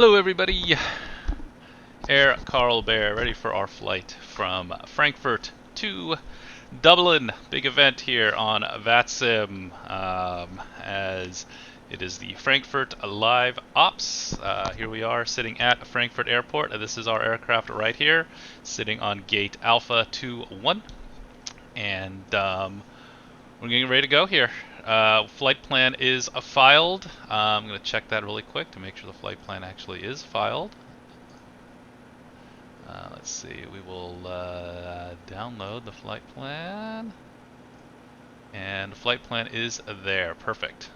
Hello everybody, Air CarlBear, ready for our flight from Frankfurt to Dublin. Big event here on VATSIM, as it is the Frankfurt Live Ops. Here we are sitting at Frankfurt Airport, and this is our aircraft right here, sitting on gate Alpha 21, and we're getting ready to go here. Flight plan is filed. I'm going to check that really quick to make sure the flight plan actually is filed. Let's see, we will download the flight plan. And the flight plan is there. Perfect.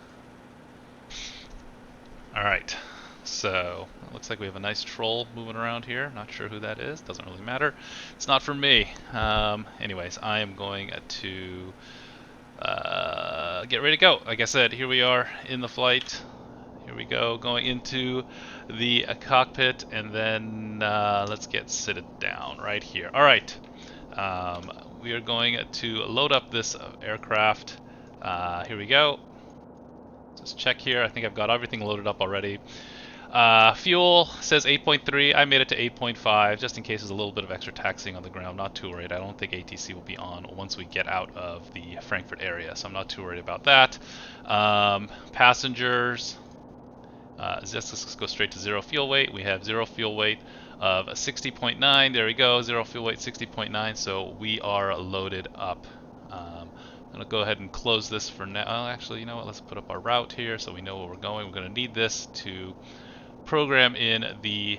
Alright, so it looks like we have a nice troll moving around here. Not sure who that is, doesn't really matter. It's not for me. Anyways, I am going to get ready to go. Like I said, here we are in the flight. Here we go, going into the cockpit, and then let's get seated down right here. All right, we are going to load up this aircraft. Here we go. Just check here. I think I've got everything loaded up already. Fuel says 8.3. I made it to 8.5 just in case there's a little bit of extra taxiing on the ground. Not too worried. I don't think ATC will be on once we get out of the Frankfurt area, so I'm not too worried about that. Passengers, let's go straight to zero fuel weight. We have zero fuel weight of 60.9. There we go. Zero fuel weight 60.9. So we are loaded up. I'm going to go ahead and close this for now. Actually, you know what? Let's put up our route here so we know where we're going. We're going to need this to program in the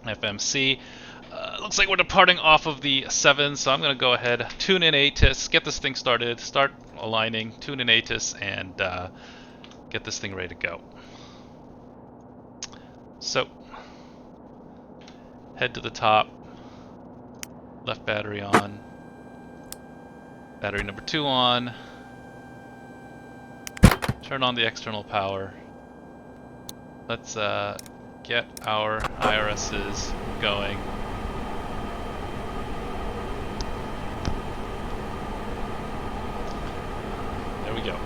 FMC. Looks like we're departing off of the 7, so I'm going to go ahead, tune in ATIS, get this thing started, start aligning, tune in ATIS, and get this thing ready to go. So, head to the top, left battery on, battery number 2 on, turn on the external power. Let's get our IRSs going. There we go.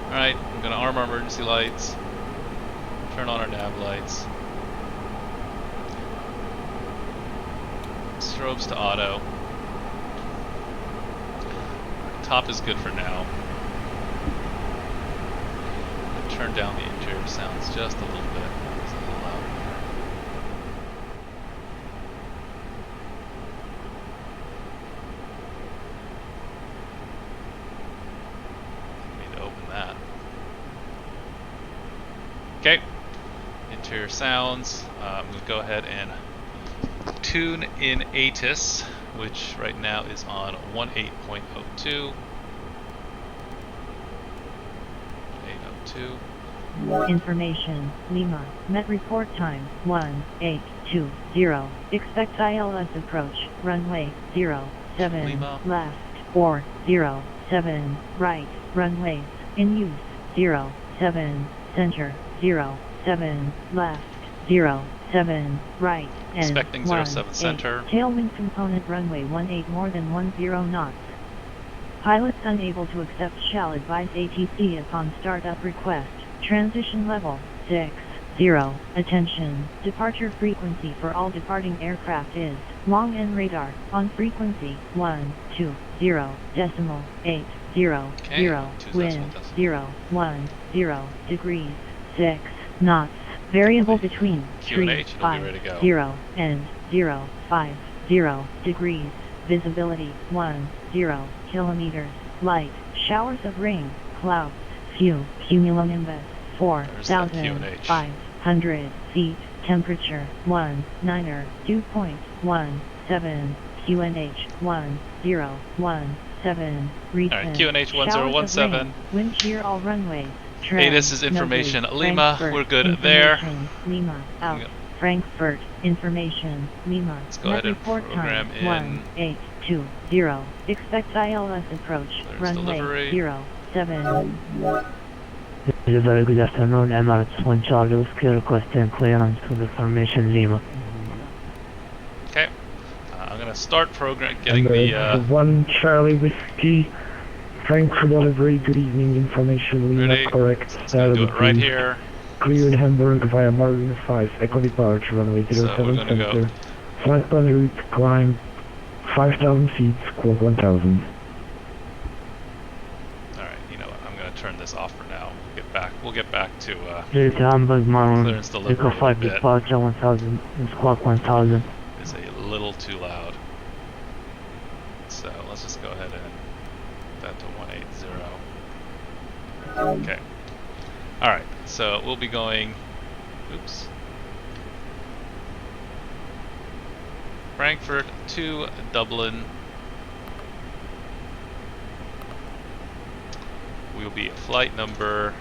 Alright, I'm going to arm our emergency lights, turn on our nav lights, strobes to auto. Top is good for now. Turn down the interior sounds just a little bit. It's a little loud in here. Need to open that. Okay. Interior sounds. I'm going to go ahead and tune in ATIS, which right now is on 18.02. Information, Lima, Met report time, 1820, expect ILS approach, runway, 07, Lima. left, or, 07, right, runways, in use, 07, center, 07, left, 07, right, and Expecting 07 center. Tailwind component runway 18 more than 10 knots. Pilots unable to accept shall advise ATC upon startup request. Transition level 60. Attention. Departure frequency for all departing aircraft is long N radar on frequency 120.80. Wind 010 degrees 6 knots. Variable between 350 and 050 degrees. Visibility 10 kilometers. Light showers of rain, clouds, few, cumulonimbus 4,500 feet. Temperature 19er 2.17. QNH 1017. Alright, QNH 1017. Wind shear all runways. Hey, this is information. Lima, we're good there. Lima out. Frankfurt information. Lima. Let's go ahead and program in 1820. Expect ILS approach. There's runway delivery. 07. Very good afternoon, Emirates 1 Charlie Whiskey requesting clearance to the formation Lima. Okay, I'm gonna start getting the 1 Charlie Whiskey, Frankfurt delivery, good evening, information Lima, ready. correct. Let's do it right here. Cleared Hamburg via Marine 5, Echo departure, runway So 07 we're going to go. center. Flight plan route, climb 5,000 feet, squawk 1,000. Alright, you know what? I'm going to turn this off for now. We'll get back to Cleared Hamburg, Marine, clearance delivery Echo in a 5 bit. departure 1,000, squawk 1,000. It's a little too loud. So let's just go ahead and put that to 180. Okay. Alright, so we'll be going, oops, Frankfurt to Dublin. We'll be at flight number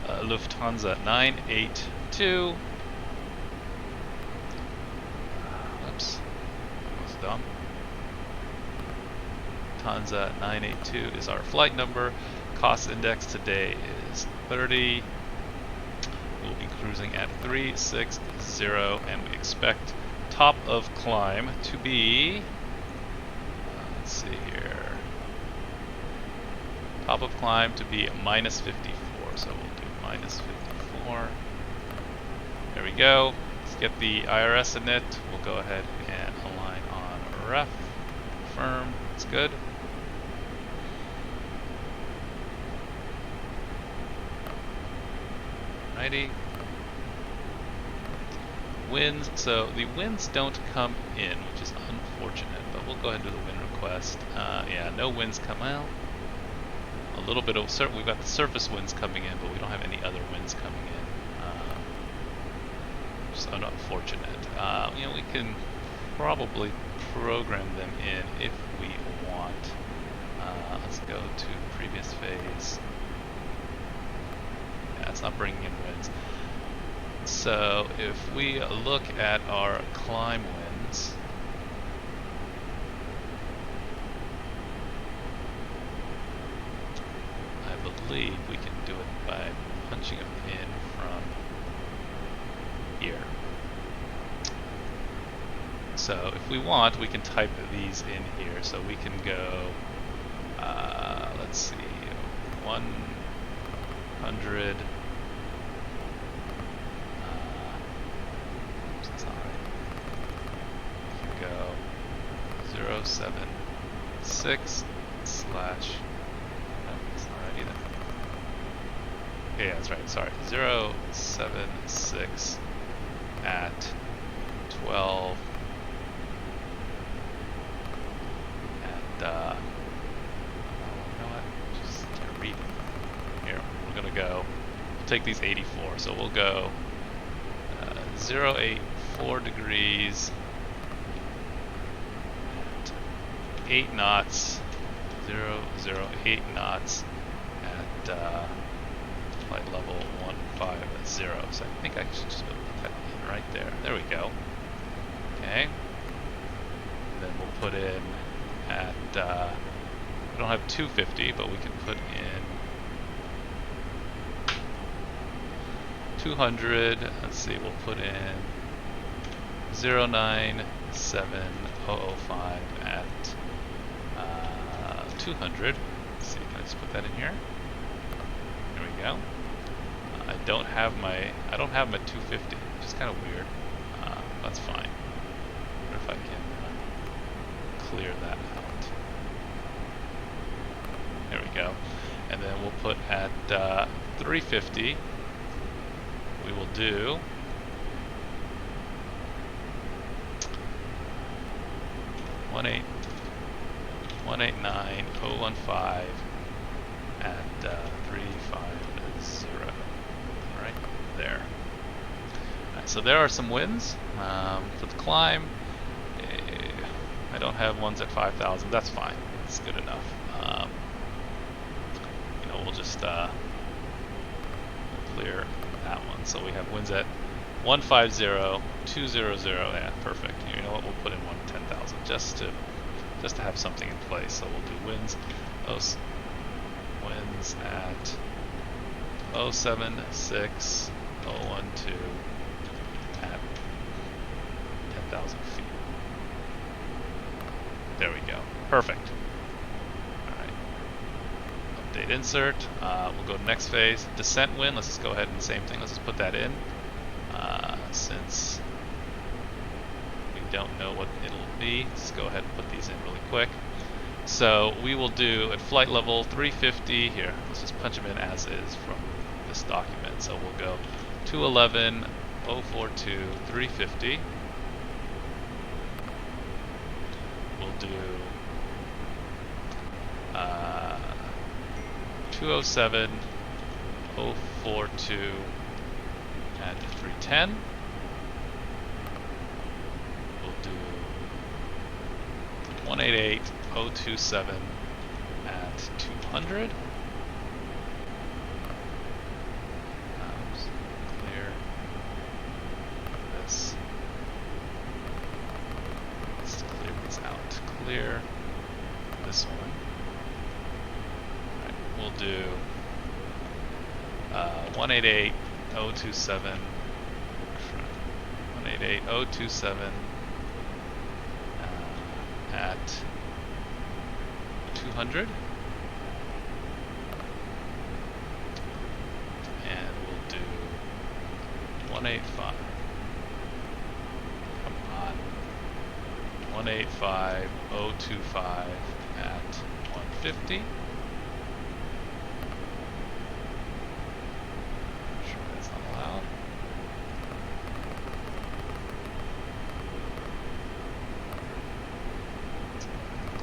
Lufthansa 982. Oops, that was dumb. Lufthansa 982 is our flight number. Cost index today is 30. We'll be cruising at 360, and we expect top of climb to be, let's see here, top of climb to be minus 54, so we'll do minus 54. There we go. Let's get the IRS in it. We'll go ahead and align on ref, confirm, it's good. Alrighty. Winds, so the winds don't come in, which is unfortunate, but we'll go ahead and do the wind request. Yeah, no winds come out. A little bit of, we've got the surface winds coming in, but we don't have any other winds coming in. Just unfortunate. You know, we can probably program them in if we want. Let's go to previous phase. Yeah, it's not bringing in winds. So if we look at our climb winds, I believe we can do it by punching them in from here. So if we want, we can type these in here. So we can go, let's see, 100. Go 076 slash, no, that's not right either. Yeah, that's right, sorry. 076 at 12 and you know what? Just can't read. Here, we're gonna go, we'll take these 84, so we'll go 084 degrees 8 knots, 008 knots at flight level 150. So I think I should just put that in right there. There we go. Okay. And then we'll put in at, we don't have 250, but we can put in 200. Let's see, we'll put in 097005 at 200. Let's see, can I just put that in here? There we go. I don't have my 250, which is kind of weird. That's fine. I wonder if I can clear that out. There we go. And then we'll put at 350. We will do 189.015 at 350. Right there. Right, so there are some winds for the climb. I don't have ones at 5,000. That's fine. That's good enough. You know, we'll just we'll clear that one. So we have winds at 150, 200. Yeah, perfect. You know what? We'll put in 10,000 just to have something in place. So we'll do winds. Those winds at 076, 012 at 10,000 feet. There we go. Perfect. Alright. update insert. We'll go to next phase. Descent wind, let's just go ahead and same thing. Let's just put that in. Since we don't know what it'll be, let's go ahead and put these in really quick. So we will do at flight level 350 here. Let's just punch them in as is from this document. So we'll go 211, 042, 350. We'll do 207, 042 at 310. We'll do 188, 027 at 200. Clear this. Let's clear these out. Clear this one. Alright, we'll do 188, 027. 188, 027 at 200. And we'll do 185. Come on. 185, 025 at 150. Sure that's not allowed.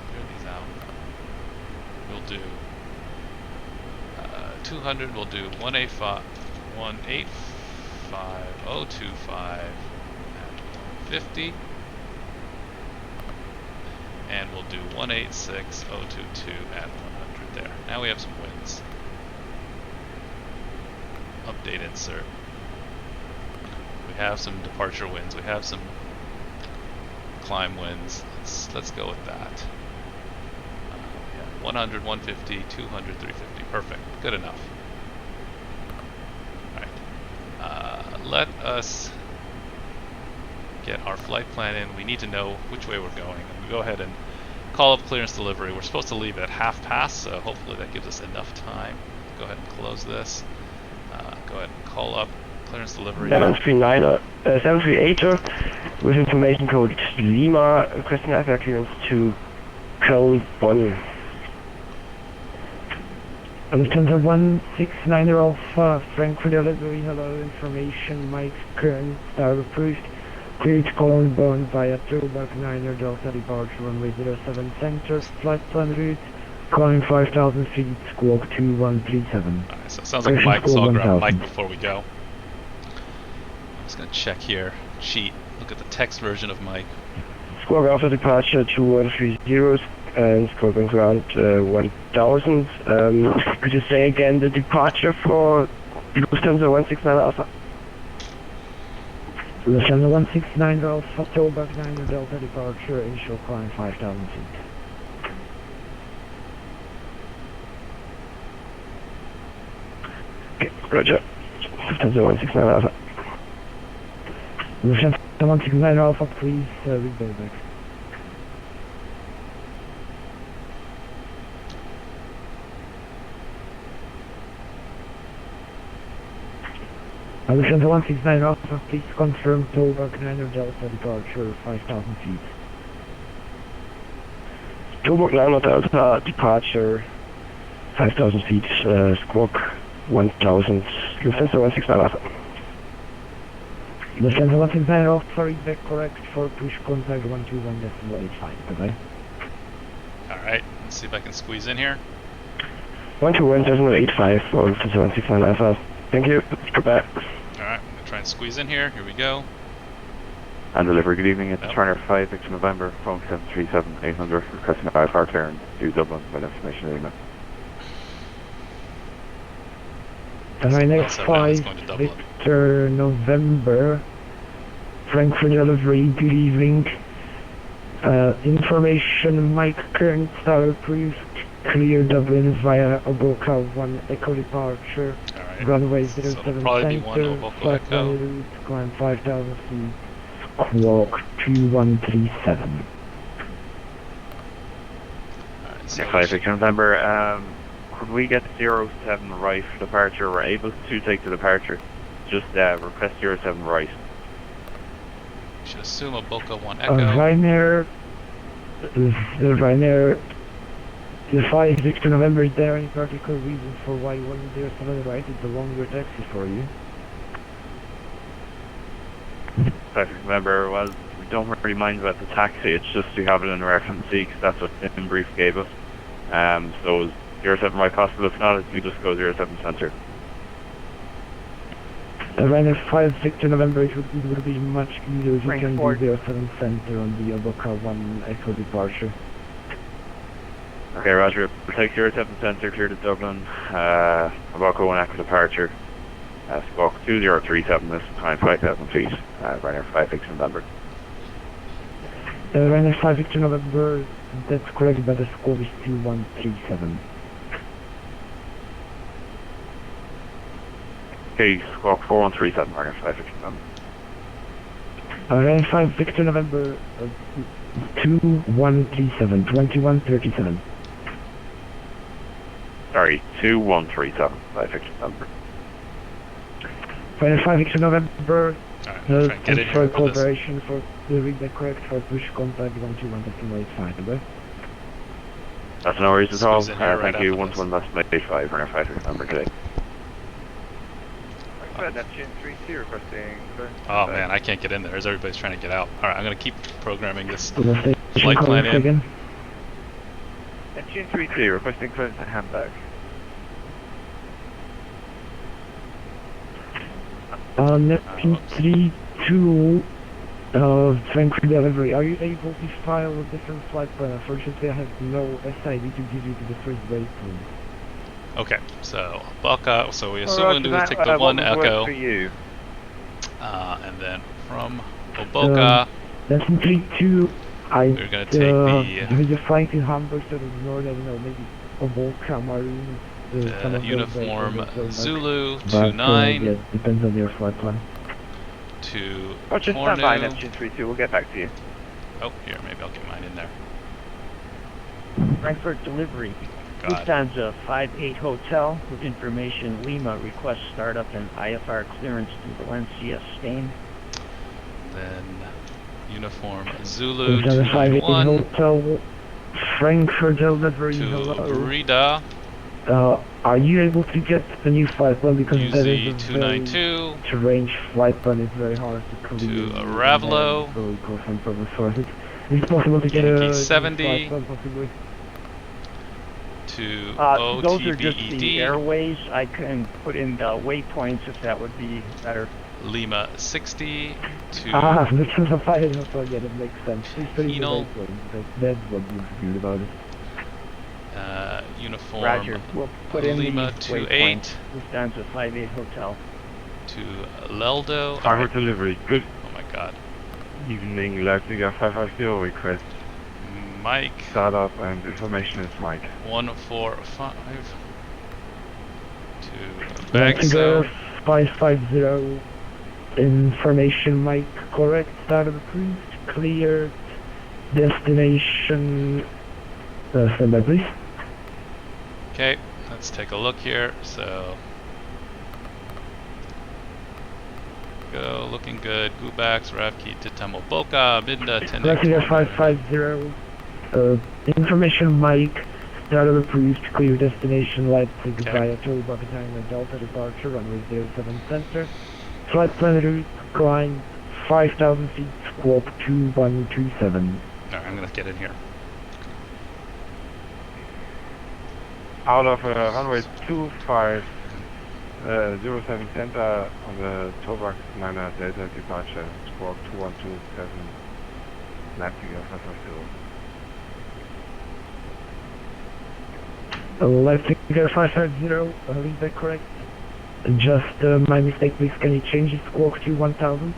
Clear these out. We'll do 200. We'll do 185, 025 at 150. And we'll do 186, 022 at 100 there. Now we have some winds. Update insert. We have some departure winds. We have some climb winds. Let's go with that. 100, 150, 200, 350. Perfect. Good enough. Alright. Let us get our flight plan in. We need to know which way we're going. And we go ahead and call up clearance delivery. We're supposed to leave at 1/2 so hopefully that gives us enough time. Go ahead and close this. Go ahead and call up clearance delivery. 738 with information code Lima, requesting IFR clearance to Köln-Bonn. Lufthansa 169 Alpha, Frankfurt delivery, hello, information, Mike, current, star approved, cleared to Köln-Bonn via Tilburg 9er Delta departure, runway 07 center, flight plan route, climbing 5,000 feet, squawk 2137. Alright, so it sounds like Mike, so I'll grab Mike before we go. I'm just gonna check here, cheat, look at the text version of Mike. Squawk after departure 2130 and squawking ground 1000. Could you say again the departure for Lufthansa 169 Alpha? Lufthansa 169 Alpha, Tilburg 9er Delta departure, initial climb 5,000 feet. Okay, roger. Lufthansa 169 Alpha. Lufthansa 169 Alpha, please read back. Lufthansa 169 Alpha, please confirm Tilburg 9er Delta departure 5,000 feet. Tilburg 9er Delta departure 5,000 feet, squawk 1000. Lufthansa 169 Alpha. Lufthansa 169 Alpha, read back correct for push contact 121.85, goodbye. Alright, let's see if I can squeeze in here. 121.85 for Lufthansa 169 Alpha. Thank you, goodbye. Alright, I'm gonna try and squeeze in here. Here we go. And delivery, good evening. It's Turner 5, Victor November, phone 737-800, requesting a IFR clearance to Dublin with information email. Turner 5, Victor November, Frankfurt delivery, good evening. Information, Mike, current star approved, clear Dublin via Oboka 1 Echo departure. Alright. Runway So 07 it'll probably be center, 1 Oboka flight Echo. route, climb 5,000 feet, squawk 2137. Alright, so Yeah, 5, Victor November, could we get 07 right for departure? We're able to take the departure. Just request 07 right. You should assume a Boca 1 Echo. Ryanair, the 5 Victor November, is there any particular reason for why 107 right is the longer taxi for you? 5 November, well, we don't really mind about the taxi, it's just we have it in reference C because that's what Tim Brief gave us. So is 07 right possible? If not, we just go 07 center. Ryanair 5 Victor November, it would be much easier if you can Frankfurt. do 07 center on the Boca 1 Echo departure. Okay, Roger. We'll take 07 center, clear to Dublin. Boca 1 Echo departure. Squawk 2037, this time 5,000 feet. Ryanair 5 Victor November. Ryanair 5 Victor November, that's correct, but the score is 2137. Okay, squawk 4137, Ryanair 5 Victor November. Ryanair 5 Victor November, 2137, 2137. Sorry, 2137, 5 Victor November. Ryanair 5 Victor November, Alright, try and get in for here for this. cooperation for the read the correct for push contact 121.85, okay? That's no worries at all. Squeeze in here right Thank you, after this. 121.85, Ryanair 5 Victor November today. Oh man, I can't get in there as everybody's trying to get out. Alright, I'm going to keep programming this The station flight plan calling in. again. Neptune 32, requesting clearance at Hamburg. Neptune 32, Frankfurt delivery. Are you able to file a different flight plan? Unfortunately, I have no SID to give you to the first base room. Okay, so Boca, so we assume we're going to take the 1 Echo. And then from Boca, Neptune 32, we're going to take there is a flight in Hamburg, so ignore that, maybe a Boca Marine. the uniform Zulu But, 29 yeah, depends on your flight plan. to Roger, stand by, Cornu. Neptune 32, we'll get back to you. Oh, here, maybe I'll get mine in there. Frankfurt delivery. God. Lufthansa 58 Hotel with information Lima requests startup and IFR clearance to Valencia, Spain. Then uniform Zulu Lufthansa 58 291 Hotel, Frankfurt delivery, to hello. Breda, Are you able to get the new flight plan, because that is a UZ very 292 strange flight plan, it's very hard to clear. to Ravlo, Is it possible to get a Yankee new 70 flight plan, possibly? to Those are just the OTBED, airways. I can put in the waypoints if that would be better. Lima 60 to Lufthansa 58 Hotel, yeah, that makes sense. Please put in the Penal. waypoint, that's what looks good about it. uniform Roger. We'll put in Lima the 28 waypoint. Lufthansa 58 Hotel. to Leldo. Frankfurt delivery. Good Oh my god. evening, Leipzig 550 request. Mike Startup and information is Mike. 145 to Leipziger Bagso 550, information Mike, correct, started approved, cleared, destination, stand by please. Okay, let's take a look here. So go, looking good. Gubax, Ravki, Titamo Boca, Binda, Leipziger 10 550, information Mike, started approved, clear destination Leipzig Okay. via Toba Battalion Delta departure, runway 07 center, flight plan route, climb 5,000 feet, squawk 2127. Alright, I'm gonna get in here. Out of runway 25 07 center on the Tobac 9 Delta departure, squawk 2127, Leipzig 550. Leipziger 550, is that correct? Just my mistake, please, can you change the squawk to 1000?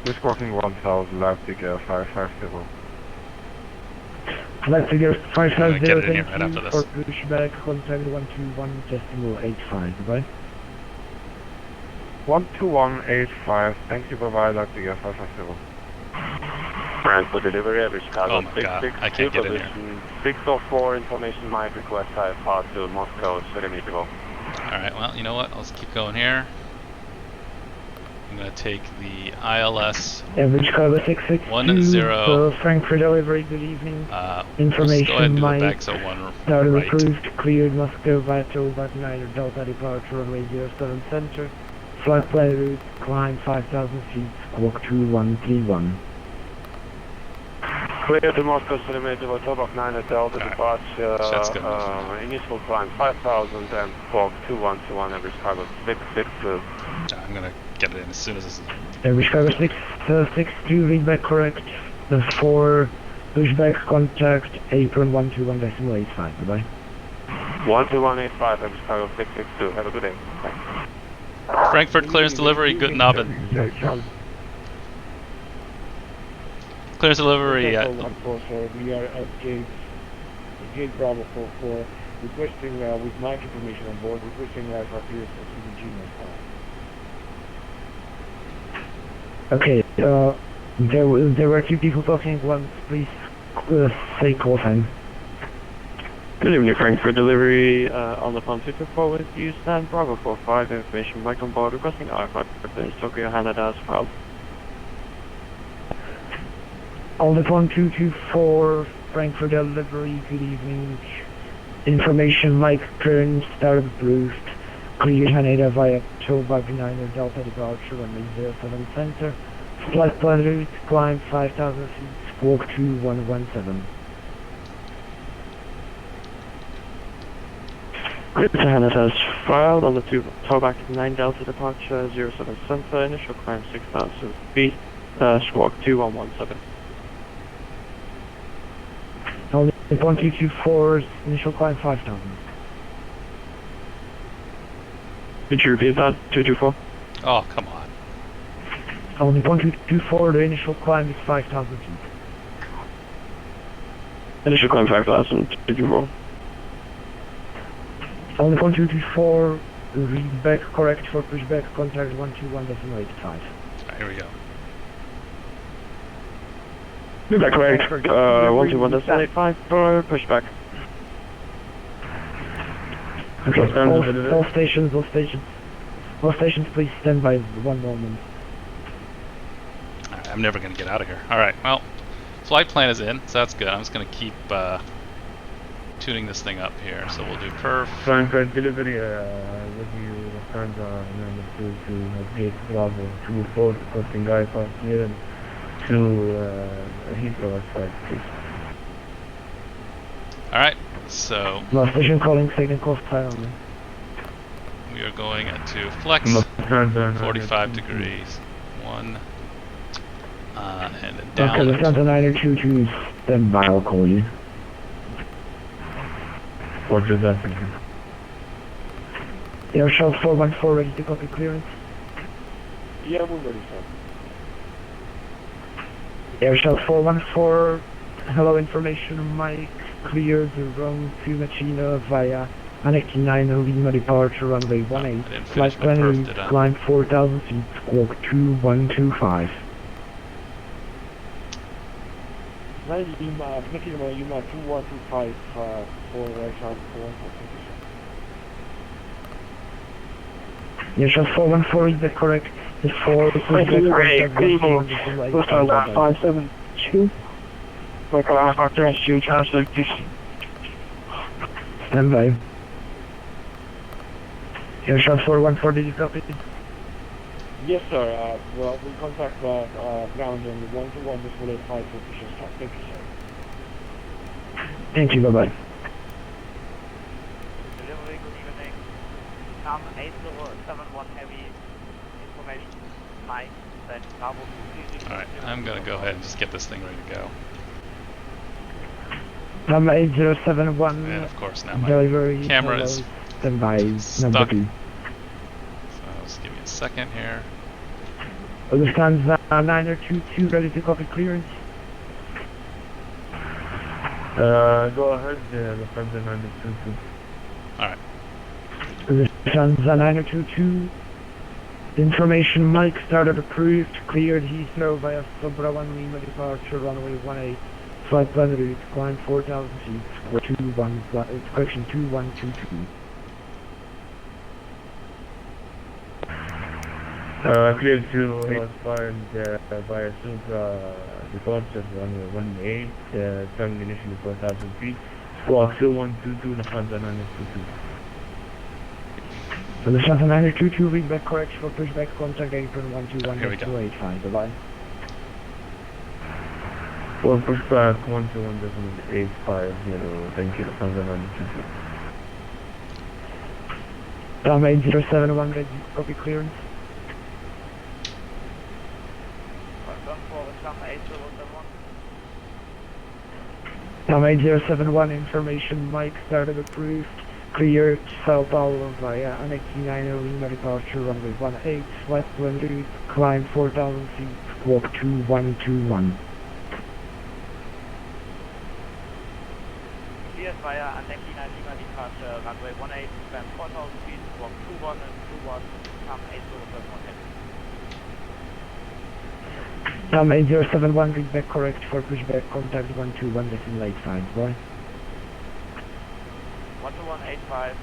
We're squawking 1000, Leipzig 550. Leipziger I'm gonna get it in 550, here thank right after you this. for pushback, contact 121, decimal 85, goodbye. 12185, thank you, bye bye, Leipzig 550. Frankfurt delivery, every Chicago Oh my god, I can't get in here. position 604, information might request high path to Moscow, 30 meters ago. Alright, well, you know what? Let's keep going here. I'm going to take the ILS Average Chicago 662, Frankfurt delivery, good evening. let's Information go ahead and do the might bags at 1 started right. approved, cleared Moscow Vato, back 9 Delta departure, runway 07 center. Flight plan route, climb 5,000 feet, squawk 2131. Clear to Moscow, centimeter, Warthog 9 Delta departure, initial climb 5,000 and squawk 2121, every Chicago 662. I'm going to get it in as soon as this is... Average Chicago 662, readback correct. The 4 pushback contact, apron 121.85, bye-bye. 12185, every Chicago 662, have a good day. Thanks. Frankfurt clearance delivery, guten Abend. Clearance delivery. We are at gate Bravo 44, requesting with mic information on board, requesting for clearance for CVG. Okay, there were 2 people talking at once, please say call time. Good evening, Frankfurt delivery on the phone 224 with you, stand Bravo 45, information mic on board, requesting IFR clearance, Tokyo Hanada as well. On the phone 224, Frankfurt delivery, good evening. Information mic clearance, start approved. Cleared Haneda via Tobag 9 Delta departure, runway 07 center. Flight plan route, climb 5,000 feet, squawk 2117. Cleared to Haneda as filed on the Tobag 9 Delta departure, 07 center, initial climb 6,000 feet, squawk 2117. On the 1224, initial climb 5,000. Could you repeat that, 224? Oh, come on. On the 1224, the initial climb is 5,000 feet. Initial climb 5,000, 224. On the 1224, read back correct for pushback, contact 121.85. Here we go. Read back correct, 121.85 for pushback. Okay, all stations, please stand by 1 moment. I'm never going to get out of here. Alright, well, flight plan is in, so that's good. I'm just going to keep tuning this thing up here. So we'll do perf. Frankfurt delivery, with you, Lufthansa, to gate Bravo 24, costing guy for clearance to Heathrow side, please. Alright, so Last station calling, second call silently. we are going to flex 45 degrees. 1 and then down. Okay, Lufthansa 922, stand by, I'll call you. Roger that. Air Shells 414 ready to copy clearance. Yeah, we're ready, sir. Air Shells 414, hello, information mic clear the wrong to Machina via Annex 9 Lima departure runway 18. Flight plan route, climb 4,000 feet, squawk 2125. Lima 2125 for right on 4. Air Shells 414 is that correct? The 4 is Lufthansa 572. Local airport rescue, translate this. Stand by. Air Shells 414, did you copy? Yes, sir. Well, we contact ground on the 121 before they fly for official start. Thank you, sir. Thank you, bye-bye. Delivery, good evening. 8071 heavy information. Mike, then Bravo 2. Alright, I'm going to go ahead and just get this thing ready to go. Number 8071, And of course now my delivery, camera is stand by, stuck. number 2. So just give me a second here. Lufthansa 922 ready to copy clearance. Go ahead, Lufthansa 922. Alright. Lufthansa 922, Information Mike started approved, cleared Heathrow via Subra 1 Lima departure runway 18, flight plan route, climb 4,000 feet, square 21, correction 2122. Cleared to outbound via Supra departure runway 18, turning initially 4,000 feet, squawk 2122, Lufthansa 922. So the Lufthansa 922, read back correct for pushback, contact apron 121.285, bye-bye. For pushback 121.850, thank you, Lufthansa 922. Tom 8071, ready, copy clearance. Tom 8071, information Mike started approved, cleared Sao Paulo via Annex 90 Lima departure runway 18, flight plan route, climb 4,000 feet, squawk 2121. Cleared via Annex 90 Lima departure runway 18, climb 4,000 feet, squawk 21 and 21, Tom 8071. Tom 8071, read back correct for pushback, contact 121.85, bye. 121.85,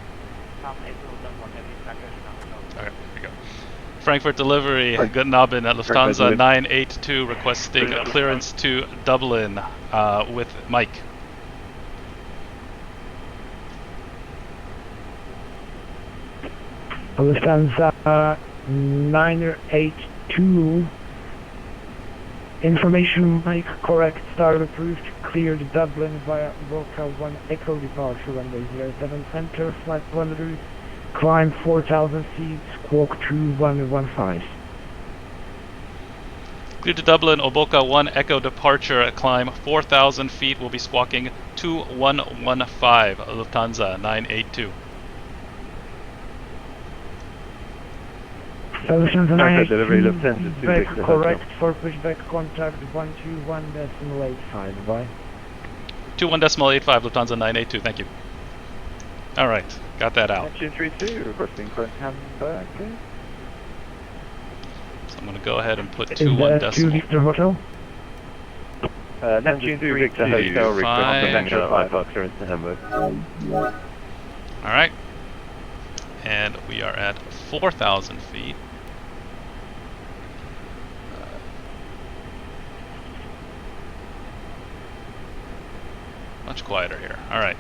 Tom 8071, heavy package number. Okay, here we go. Frankfurt delivery, Guten Abend at Lufthansa 982, requesting a clearance to Dublin with Mike. Lufthansa 982, information Mike correct, start approved, cleared Dublin via Boca 1 Echo departure runway 07 center, flight plan route, climb 4,000 feet, squawk 2115. Clear to Dublin, Oboka 1 Echo departure, climb 4,000 feet, will be squawking 2115, Lufthansa 982. Lufthansa 982, back correct for pushback, contact 121.85, bye. 21.85, Lufthansa 982, thank you. Alright, got that out. Neptune 32, requesting clearance back. So I'm going to go ahead and put Is 21 that decimal. 2 Victor Hotel? Neptune 2 Victor Hotel, requesting potential 5 clearance to Hamburg. Alright. And we are at 4,000 feet. Much quieter here. Alright.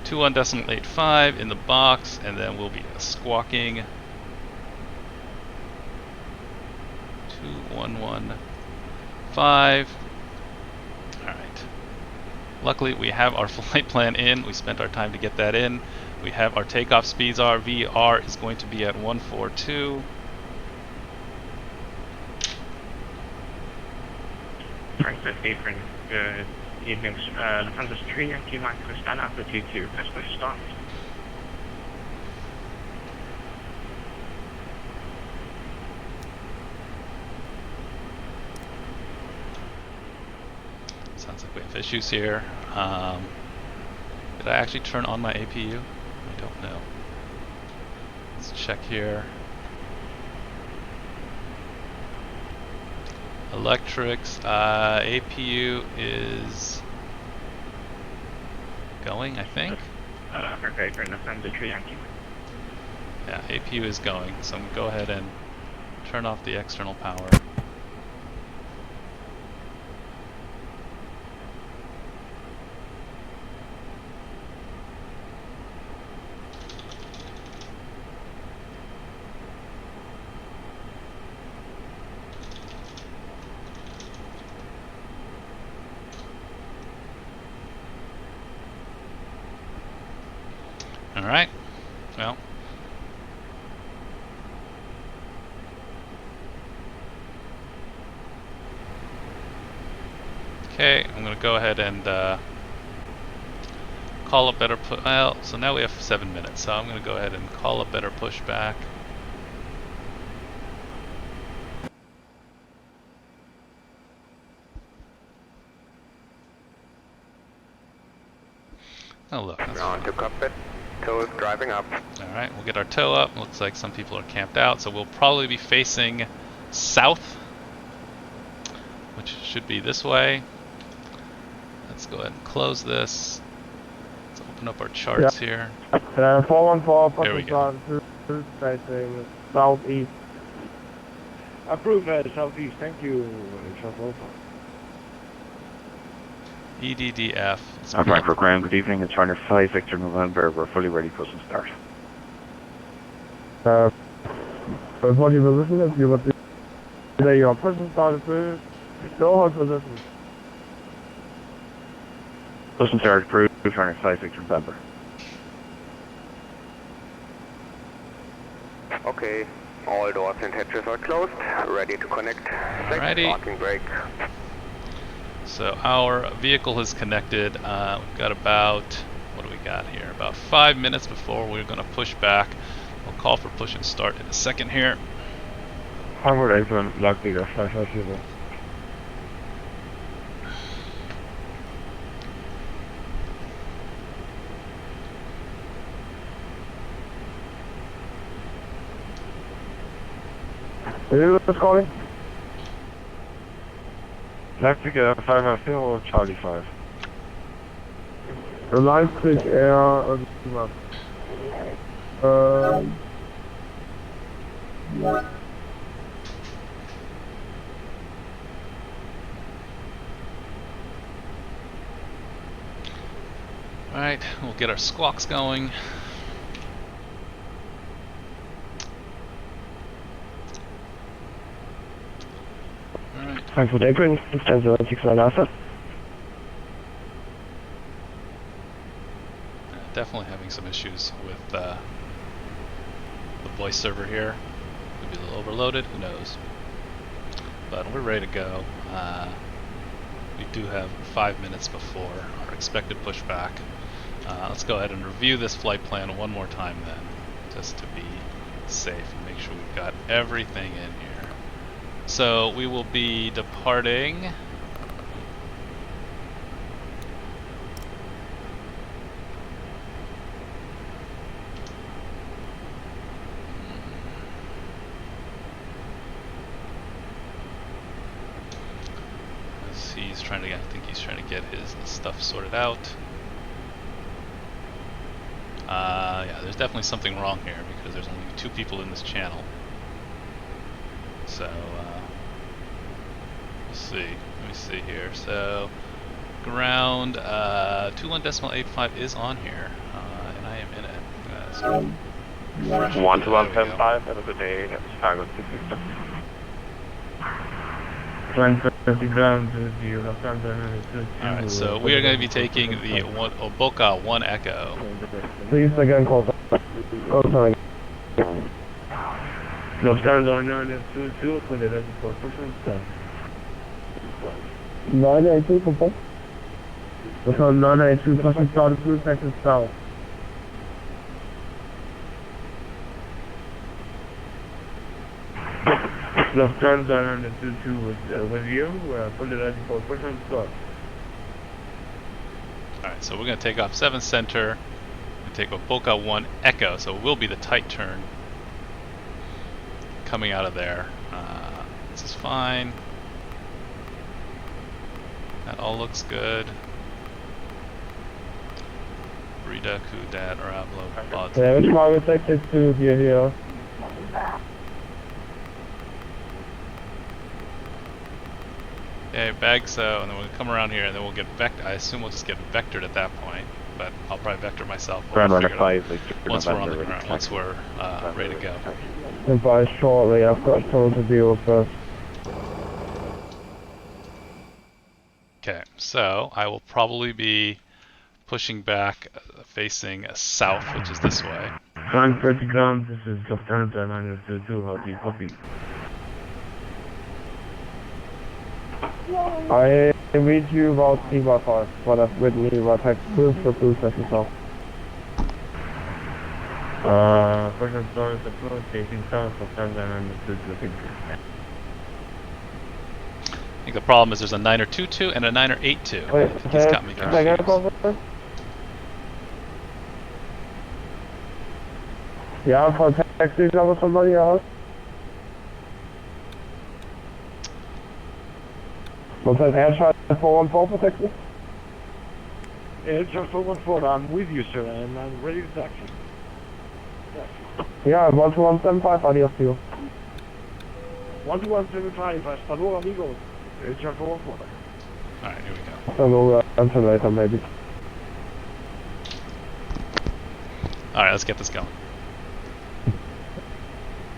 21.85 in the box, and then we'll be squawking 2115. Alright. Luckily we have our flight plan in. We spent our time to get that in. We have our takeoff speeds. Our VR is going to be at 142. Frankfurt apron, good evening. Lufthansa 3 Yankee Mike, stand altitude to request push start. Sounds like we have issues here. Did I actually turn on my APU? I don't know. Let's check here. Electrics, APU is going, I think. Okay, for Lufthansa 3 Yankee. Yeah, APU is going, so I'm going to go ahead and turn off the external power. Alright, well. Okay, I'm going to go ahead and call a better well, so now we have 7 minutes, so I'm going to go ahead and call a better pushback. Oh look, that's On to cockpit. Tow is driving up. Alright, we'll get our tow up. Looks like some people are camped out, so we'll probably be facing south, which should be this way. Let's go ahead and close this. Let's open up our charts here. 414, There we go. southeast. Approved southeast, thank you. EDDF. Frankfurt Ground, good evening. It's Runner 5 Victor November. We're fully ready for some start. Bevor die wir wissen, dass wir wieder your person started first, still hold position. Custom start approved. Runner 5 Victor November. Okay, all doors and hatches are closed. Ready to connect. Alrighty. Parking brake. So our vehicle is connected. We've got about, what do we got here? About 5 minutes before we're going to push back. We'll call for push and start in a second here. Frankfurt Apron, Logitech, 550. Who was calling? Leipzig 550, Charlie 5. Leipzig Air irgendwas. Alright, we'll get our squawks going. Alright. Frankfurt Apron, 1069 Alpha. Definitely having some issues with the voice server here. Could be a little overloaded, who knows. But we're ready to go. We do have 5 minutes before our expected pushback. Let's go ahead and review this flight plan one more time then, just to be safe and make sure we've got everything in here. So we will be departing I think he's trying to get his stuff sorted out. Yeah, there's definitely something wrong here because there's only 2 people in this channel. So, we'll see. Let me see here. So, ground 21.85 is on here, and I am in it. So 121.5, have a good day. That's Chicago 260. Alright, so we are going to be taking the Oboka 1 Echo. Please again call. Oh, sorry. Lufthansa 922, when it is for person stuff. 982 for both. Lufthansa 982, person started blue section south. Lufthansa 922 with you, put it as for person stuff. Alright, so we're going to take off 7 center and take Oboka 1 Echo, so it will be the tight turn coming out of there. This is fine. That all looks good. Brida, Kudat, Arablo, Bod. Yeah, which one would take this to here? Okay, bag so, and then we'll come around here and then we'll get vectored. I assume we'll just get vectored at that point, but I'll probably vector myself. Ground Runner 5, once we're on the ground, once we're ready to go. Goodbye shortly, I've got someone to deal with first. Okay, so I will probably be pushing back facing south, which is this way. Frankfurt ground, this is Lufthansa 922, how do you copy? I read you about C-Wi-Fi, but I've written you about text proof for proof session south. Person storage approach, facing south, Lufthansa 922. I think the problem is there's a 922 and a 982. Wait, I think he's got me confused. Ja, Frau Taxi ist aber von dir aus. Was heißt Headshot 414 for taxi? Headshot 414, I'm with you, sir, and I'm ready to taxi. Yeah, 12175, adios to you. 12175, hasta luego, amigos. Headshot 414. Alright, here we go. Hello, until later, maybe. Alright, let's get this going.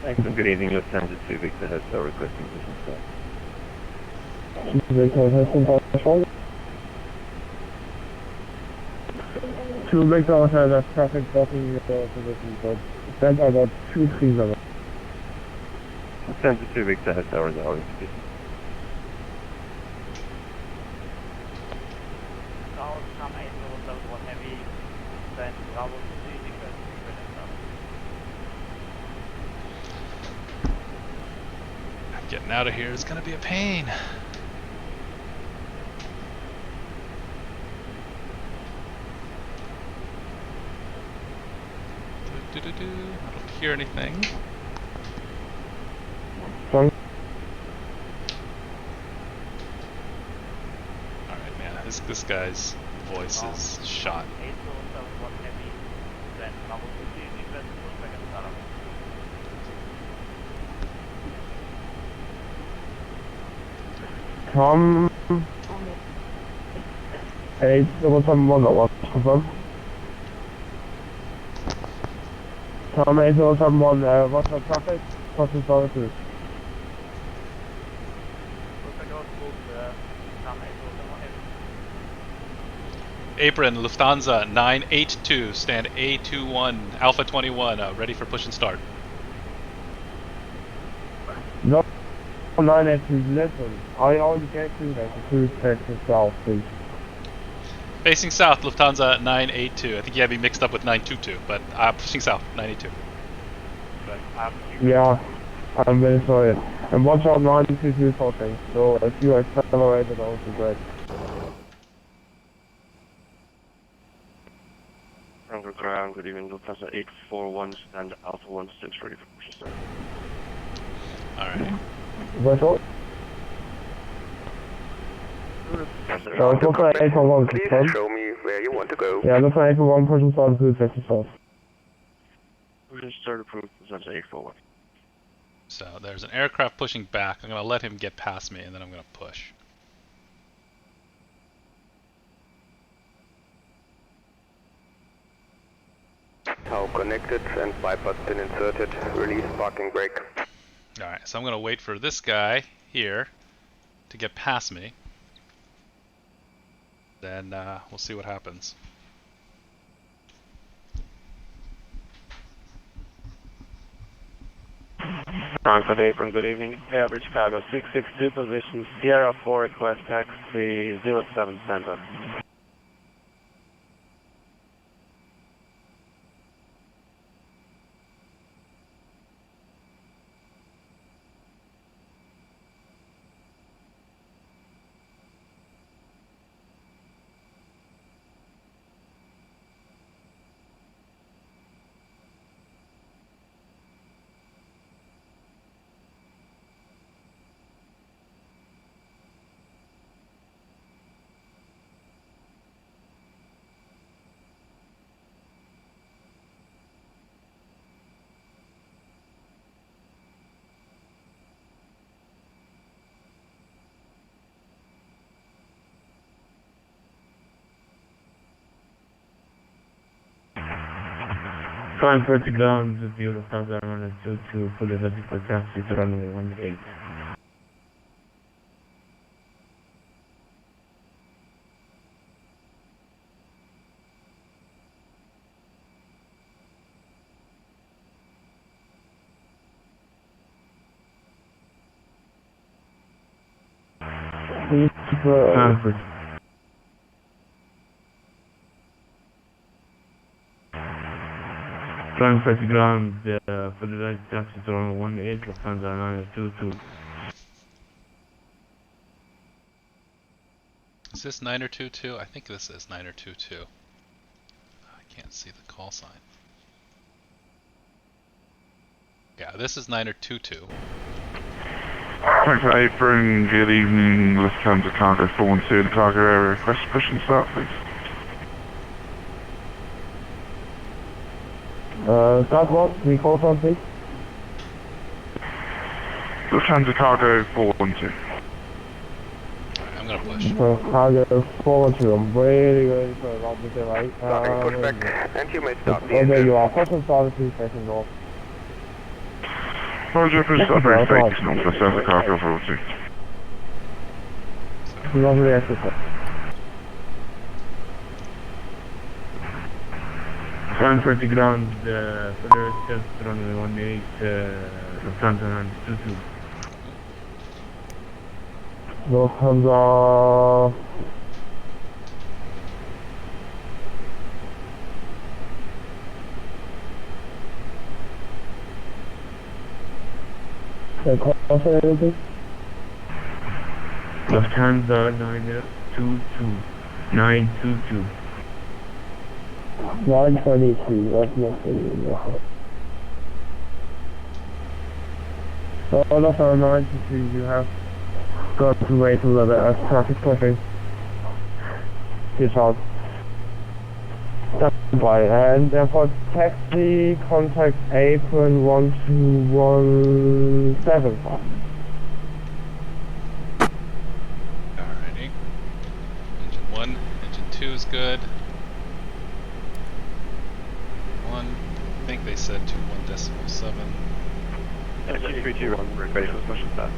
Thanks and good evening, Lufthansa 2 Victor Hotel requesting position start. Victor Hotel, 2 Victor Hotel, that's traffic blocking position, but then about 230. Lufthansa 2 Victor Hotel resolving position. South, Sam 8071 Heavy, then Bravo 3, request Getting out of here is gonna be a pain. I don't hear anything. Alright, man, this guy's voice is shot. 8071 Heavy, then Bravo 3, request pushback and startup. Tom 8071, what's confirmed? Tom 8071, what's the traffic? What's the services? Pushback out, book, Sam 8071 Heavy. Apron, Lufthansa 982, stand A21, Alpha 21, ready for push and start. No, 982, listen, I only get to that to Texas South, please. Facing south, Lufthansa 982. I think you had me mixed up with 922, but pushing south, 982. Yeah, I'm very sorry. And watch out 922 talking, so if you accelerate it, that would be great. Frankfurt ground, good evening, Lufthansa 841, stand Alpha 16 ready for push and start. Alright. What's up? Lufthansa 841, Please show me where you want to go. Yeah, Lufthansa 841, push and start to Texas South. Push and start approved, Lufthansa 841. So there's an aircraft pushing back. I'm going to let him get past me, and then I'm going to push. How connected and bypass pin inserted. Release parking brake. Alright, so I'm going to wait for this guy here to get past me. Then we'll see what happens. Frankfurt Apron, good evening. Average Chicago 662 position, Sierra 4 request taxi 07 center. Frankfurt ground, the view of Lufthansa 122, fully ready for taxi to runway 18. Frankfurt. Frankfurt ground, for the right taxi to runway 18, Lufthansa 922. Is this 922? I think this is 922. I can't see the call sign. Yeah, this is 9er22. Frankfurt Apron, good evening, Lufthansa Cargo 412, cargo area request pushing start, please. Start what? Can you call from, please? Lufthansa Cargo 412. I'm gonna push. So, cargo 412, I'm really sorry about this delay. Starting pushback, and you may start the there engine. you are, push and start at 2 seconds north. Roger, for start very fake, not for Lufthansa Cargo 412. Lovely exercise. Frankfurt to ground, further test runway 18, Lufthansa 22. Lufthansa. Lufthansa 922. 922. 923, that's not so all of our 93, you have got to wait a little bit as traffic pushing. Good job. Stand by, and for taxi, contact apron 12175. Alrighty. Engine 1, engine 2 is good. 1, I think they said 21.7. Engine 321, ready for special start.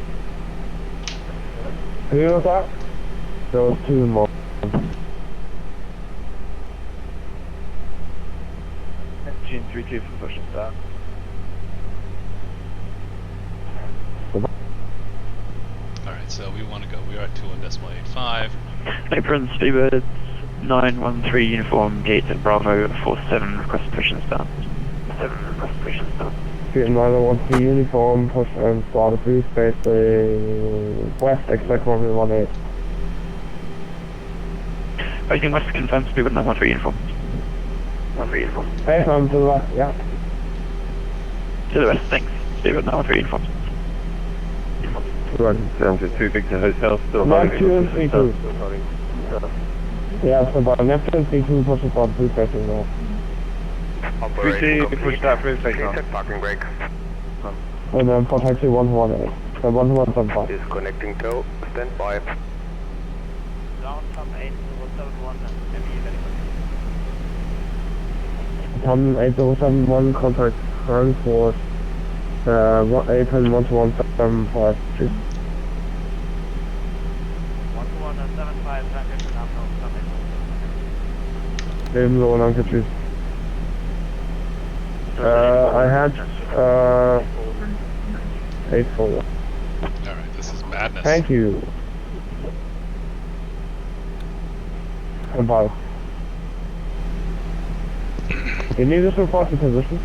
Who was that? There was 2 more. Engine 32 for special start. Alright, so we want to go. We are at 21.85. Apron, Speedbirds, 913 uniform, gate at Bravo, 47 request push and start. 7 request push and start. Get 913 uniform, push and start a boost, facing west, expect 118. Facing west, confirm Speedbird 913 uniform. 913 uniform. Hey, I'm to the left, yeah. To the west, thanks. Speedbird 913 uniform. Right, down to 2 Victor Hotel, still holding. Neptune 32. Still holding. Yeah, so by Neptune 32, push and start boost, facing north. 3T, push that through, face on. Parking brake. And then for taxi 118, so 1175. Disconnecting tow, stand by. Ground from 8071 and ME ready for Tom 8071, contact Frankfurt, apron 12175. 12175, Frankfurt Namen from Ebenso, danke, tschüss. I had 841. Alright, this is madness. Thank you. Goodbye. You need to report the position?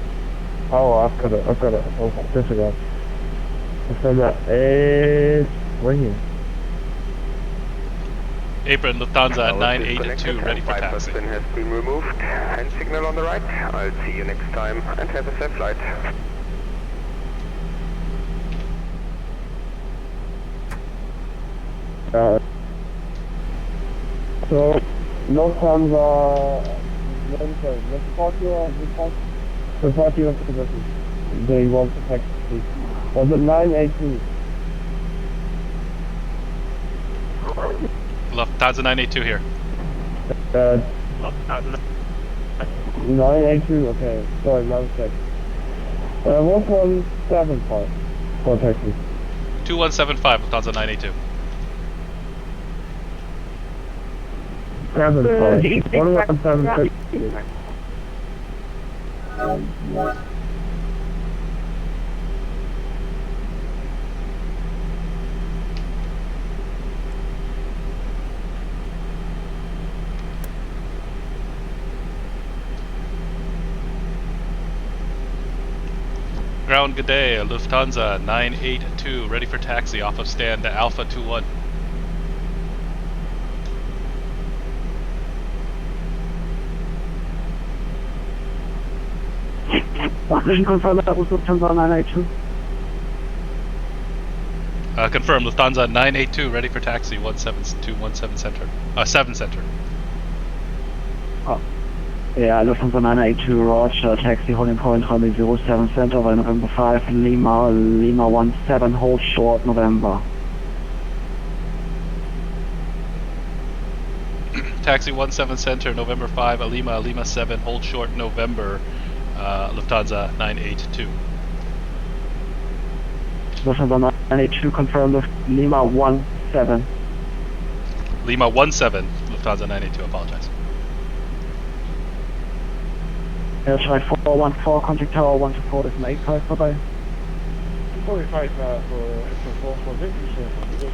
Oh, I've got it. Oh, disregard. Send that. It's right here. Apron Lufthansa at 982, ready for taxi. Spin has been removed. Hand signal on the right. I'll see you next time and have a safe flight. So, Lufthansa, report your position. They want to taxi. Was it 982? Lufthansa 982 here. 982, okay. Sorry, my mistake. 1175 for taxi. 2175, Lufthansa 982. 75. 1175. Ground, good day. Lufthansa 982, ready for taxi off of stand Alpha 21. Vision confirm that was Lufthansa 982. Confirm, Lufthansa 982, ready for taxi 17 center. 7 center. Oh. Yeah, Lufthansa 982, Roger, taxi holding point runway 07 center by November 5, Lima 17, hold short November. Taxi 17 center, November 5, Lima 7, hold short November, Lufthansa 982. Lufthansa 982, confirm Lima 17. Lima 17, Lufthansa 982, apologize. Airstrike 414, contact tower 124, this is 85, bye-bye. 45 for Victor.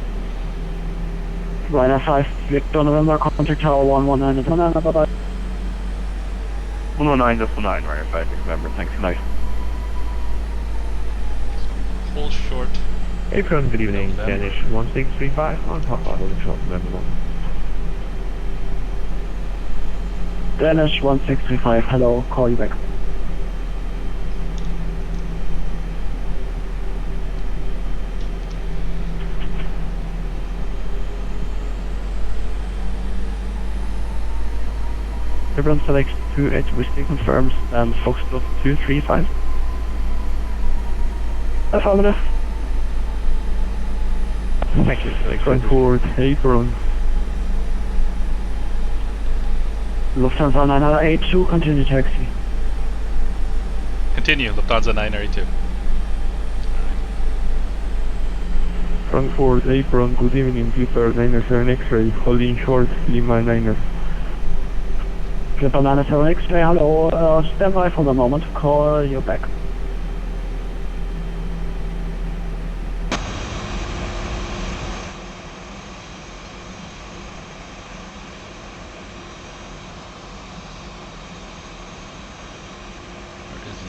Ryanair 5, Victor November, contact tower 119, bye-bye. 119.9, Ryanair 5, November, thanks, good night. Hold short. April, good evening, Danish 1635, on top of holding short November 1. Danish 1635, hello, call you back. Everyone selects 28 Whiskey confirms and Foxtrot 235. Affirmative. Thank you, Frankfurt, April. Lufthansa 982, continue taxi. Continue, Lufthansa 982. Frankfurt, Apron, good evening, Clipper 97 X-ray, holding short, Lima 9er. Clipper 97 X-ray, hello, stand by for the moment, call you back.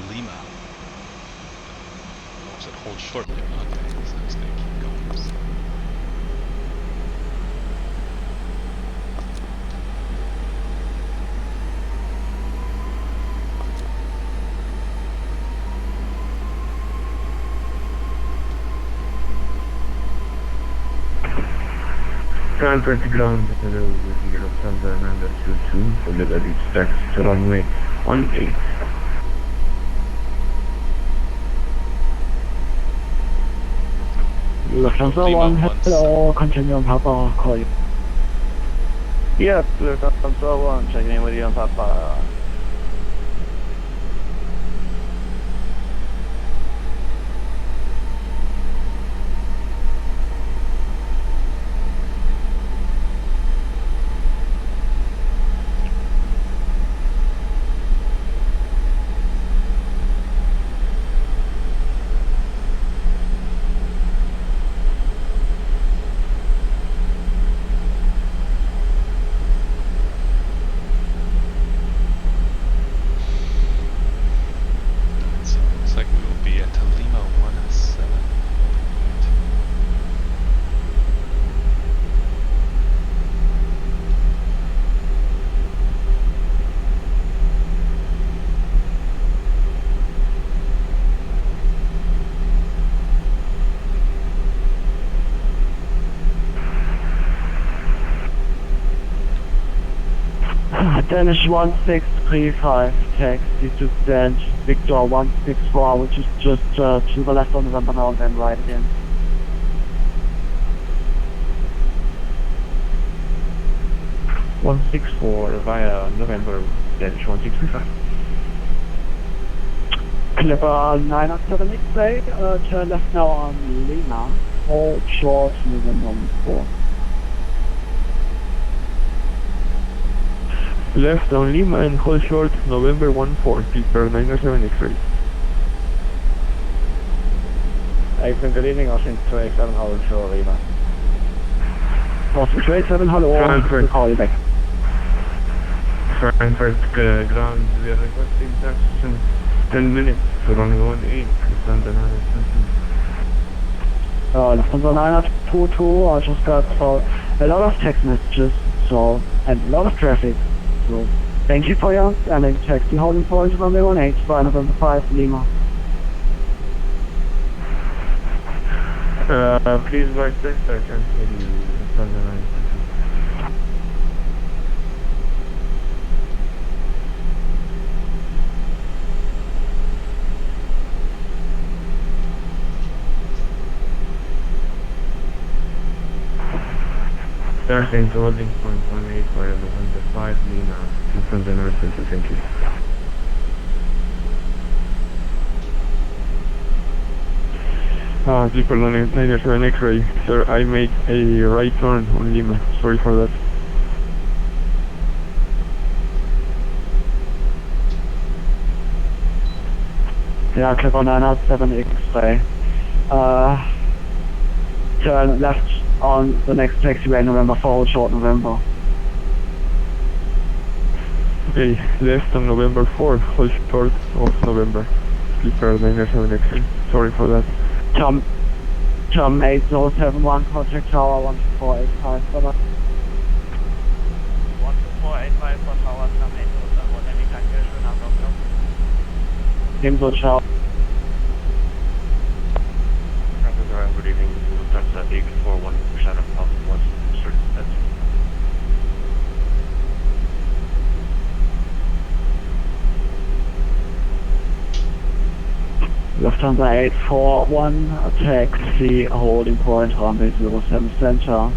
Lima. Oh, it said hold short Lima. Okay, so I'm just gonna keep going. Frankfurt ground, hello, with your Lufthansa 922, for the taxi to runway 18. Lufthansa 1, hello, continue on Papa, call you. Yep, Lufthansa 1, checking in with you on Papa. Danish 1635, taxi to stand Victor 164, which is just to the left on November now and then right again. $164 via November, Danish 1635. Clipper 907 X-ray, turn left now on Lima, hold short November 4. Left on Lima and hold short November 14, Clipper 907 X-ray. April, good evening, Austin 287, hold short Lima. Austin 287, hello, Frankfurt, call you back. Frankfurt ground, we are requesting taxi in 10 minutes for runway 18, Lufthansa 922. Lufthansa 922, I just got a lot of text messages, so, and a lot of traffic, so Thank you for your understanding. Taxi holding point runway 18 for November 5 Lima. Please write this, I can hear you. Lufthansa 922. Thursday holding point 18 for November 5 Lima. Lufthansa 922, thank you. People 907 X-ray. Sir, I made a right turn on Lima. Sorry for that. Yeah, Clipper 907 X-ray. Turn left on the next taxiway November 4, hold short November. Okay, left on November 4, hold short of November. Clipper 907 X-ray. Sorry for that. Tom 8071, contact tower 12485, bye-bye. 12485 for tower, Tom 8071, any danke, schönen Abend noch. Ebenso, ciao. Good evening, Lufthansa 841% of Falcon 1, sir. That's Lufthansa 841, taxi holding point runway 07 center.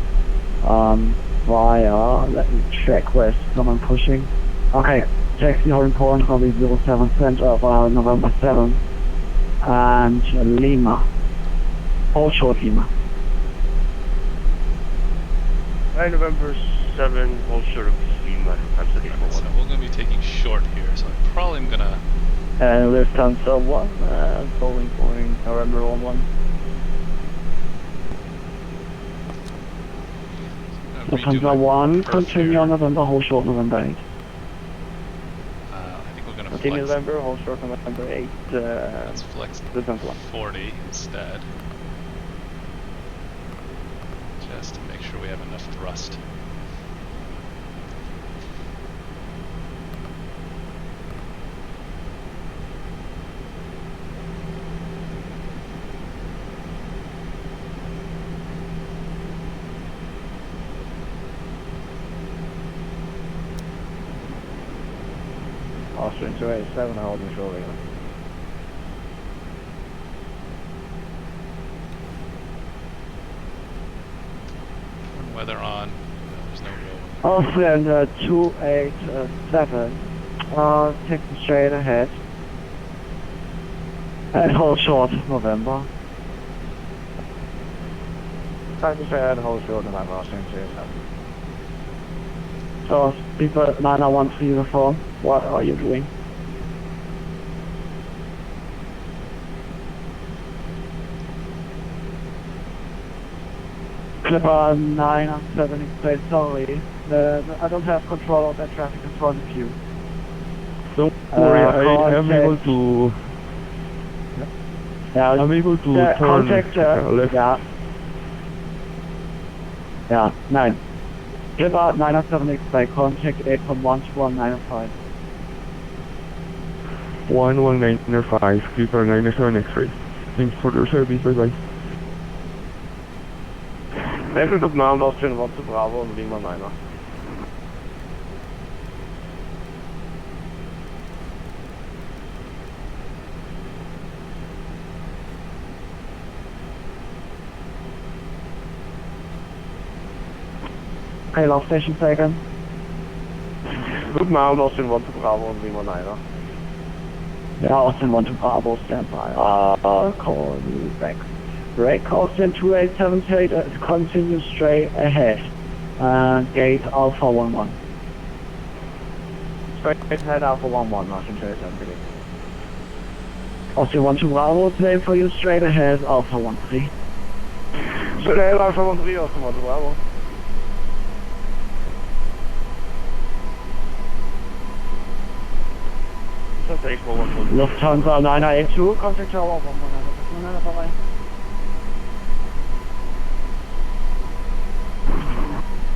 Via, let me check where's someone pushing. Okay, taxi holding point runway 07 center via November 7 and Lima. Hold short Lima. Hi, November 7, hold short of Lima. That's the default So one. we're going to be taking short here, so I'm probably going to... And Lufthansa 1, holding point November 11. Lufthansa 1, continue on November, hold short November 8. I think we're going to Continue flex. November, hold short November 8. Let's flex Lufthansa 1. 40 instead. Just to make sure we have enough thrust. Austrian 287, holding short Lima. Weather on. There's no real... Austrian 287, taxi straight ahead. And hold short November. Taxi straight ahead, hold short November, Austrian 287. So, people 913 uniform, what are you doing? Clipper 907 X-ray, sorry. I don't have control of that traffic in front of you. Don't worry, I am able to... Yeah, I'm able to turn contact, left. Yeah, 9. Clipper 907 X-ray, contact 8 from 12195. 11905, Clipper 907 X-ray. Thanks for your service, bye-bye. Memphis of Mount Austrian 1 to Bravo und Lima 9er. Okay, last station taken. Good Mount Austrian 1 to Bravo und Lima 9er. Yeah, Austin 1 to Bravo, stand by. Call you back. Break Austin 2878, continue straight ahead. Gate Alpha 11. Straight ahead Alpha 11, Austin 2878. Austin 1 to Bravo, same for you, straight ahead Alpha 13. Straight ahead Alpha 13, Austin 1 to Bravo. Lufthansa 982, contact tower 119, bye-bye.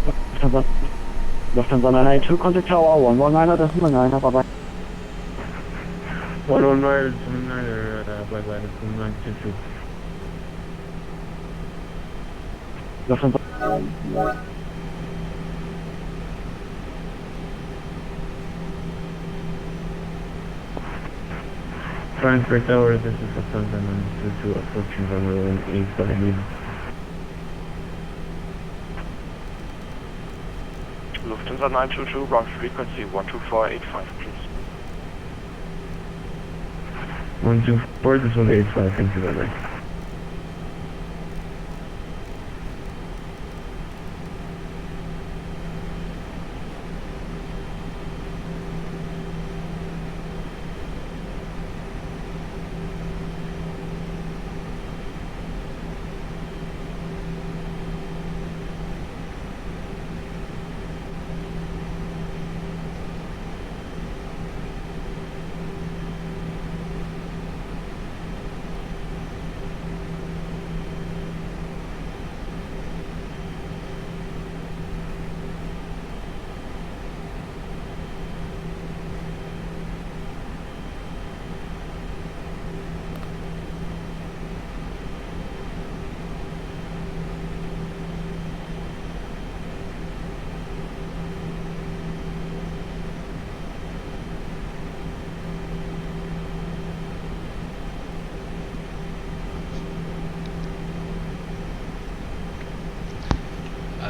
Lufthansa Lufthansa 982, contact tower 119.9, bye bye. 119.9, bye bye, that's 922. Lufthansa. Frankfurt Tower, this is Lufthansa 922, approaching runway 18 by Lima. Lufthansa 922, ground frequency 12485, please. 124, this is 85, thank you very much.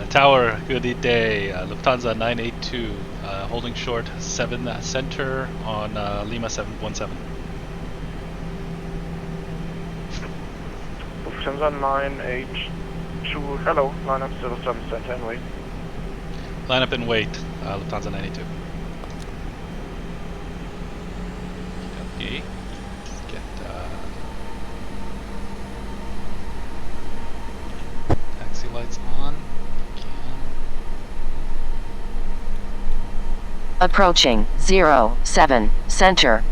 Tower, good day. Lufthansa 982, holding short 7 center on Lima 717. Lufthansa 982, hello, line up 07 center and wait. Line up and wait, Lufthansa 982. Okay. Get taxi lights on. Approaching 07 center.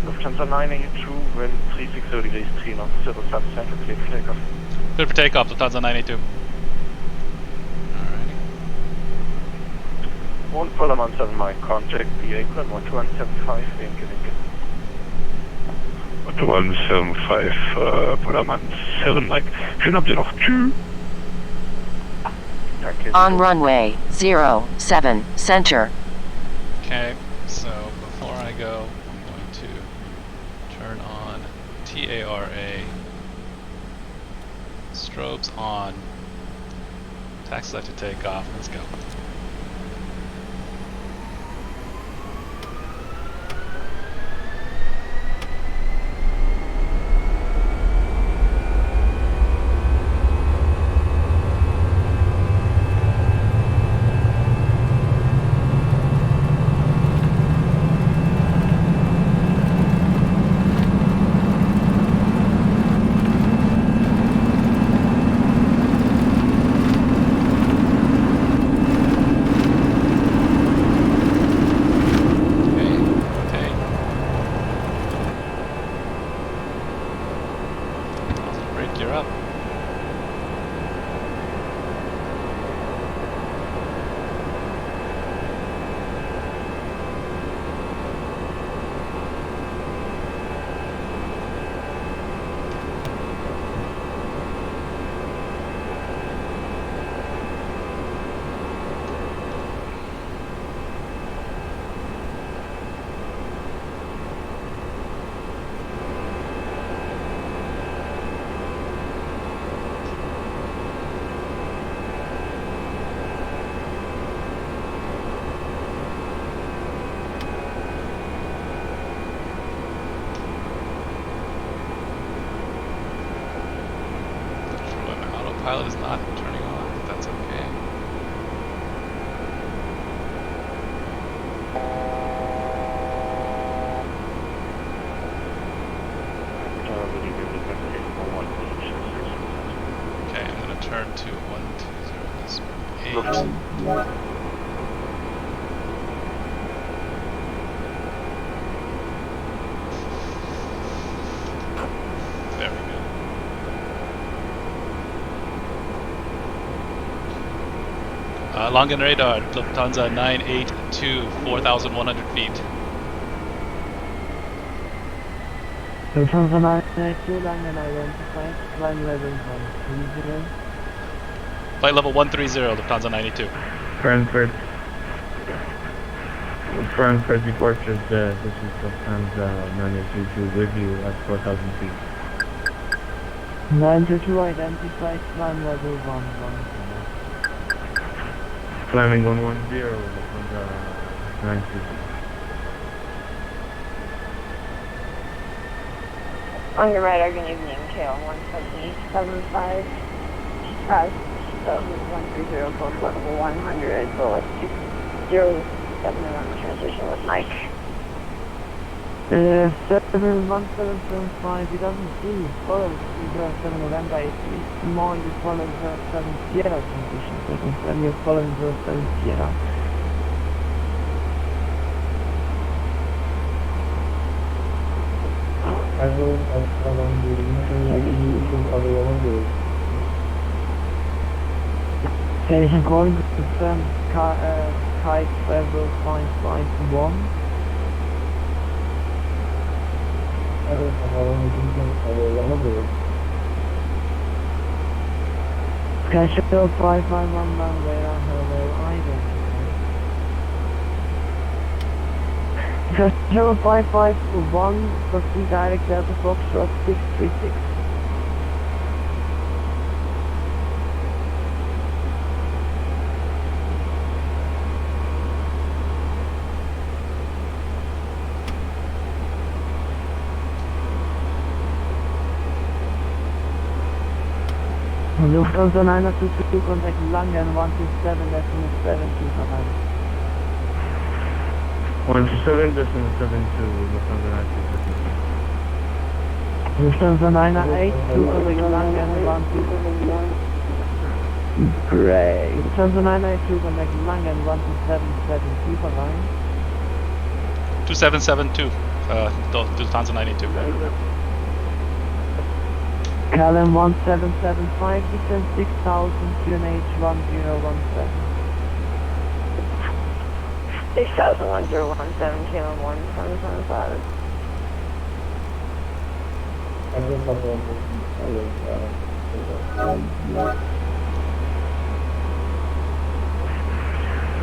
Lufthansa 982, wind 360 degrees 3 knots, 07 center, clear for takeoff. Clear for takeoff, Lufthansa 982. Alrighty. 1 Pullman 7 Mike, contact the apron 12175, winke, winke. 175, Pullman 7 Mike. Schön habt ihr noch. Tschüss. On runway 07 center. Okay, so before I go, I'm going to turn on TARA, strobes on, taxi light to take off, let's go. Pilot is not turning on, but that's okay. Okay, I'm going to turn to 120.8. There we go. Long and radar, Lufthansa 982, 4,100 feet. Lufthansa 982, long and identified, climb level 130. Flight level 130, Lufthansa 982. Frankfurt departure, this is Lufthansa 922 with you at 4,000 feet. 922 identified, climb level 110. Climbing 110, Lufthansa 922. On your radar, good evening, KL 17875. 130, close level 100, so let's 207 around the transition with Mike. 71775, he doesn't see follow 07 November, it's more you follow 07 Sierra transition, so instead you're following 07 Sierra. Station calling to confirm kite travel find flight 1. Schedule 551 radar, hello, identified. Schedule 551, proceed direct Delta Foxtrot 636. Lufthansa 922, contact Langen 127, decimal 72 verhalten. 127, decimal 72, Lufthansa 922. Lufthansa 982, contact Langen 127. Great. Lufthansa 982, contact Langen 127, verhalten. 2772, Lufthansa 982. KLM 1775, descent 6000, QNH 1017. 601017, KLM 1775.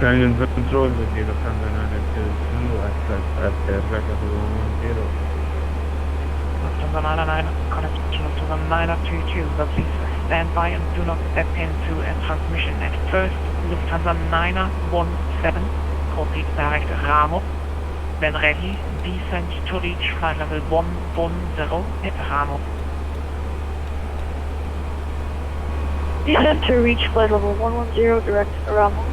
Canyon control with you, Lufthansa 982, at the record 110. Lufthansa 999, connect to Lufthansa 922, but please stand by and do not step into a transmission at first. Lufthansa 917, copy direct Ramo. When ready, descend to reach flight level 110 at Ramo. Descend to reach flight level 110, direct Ramo.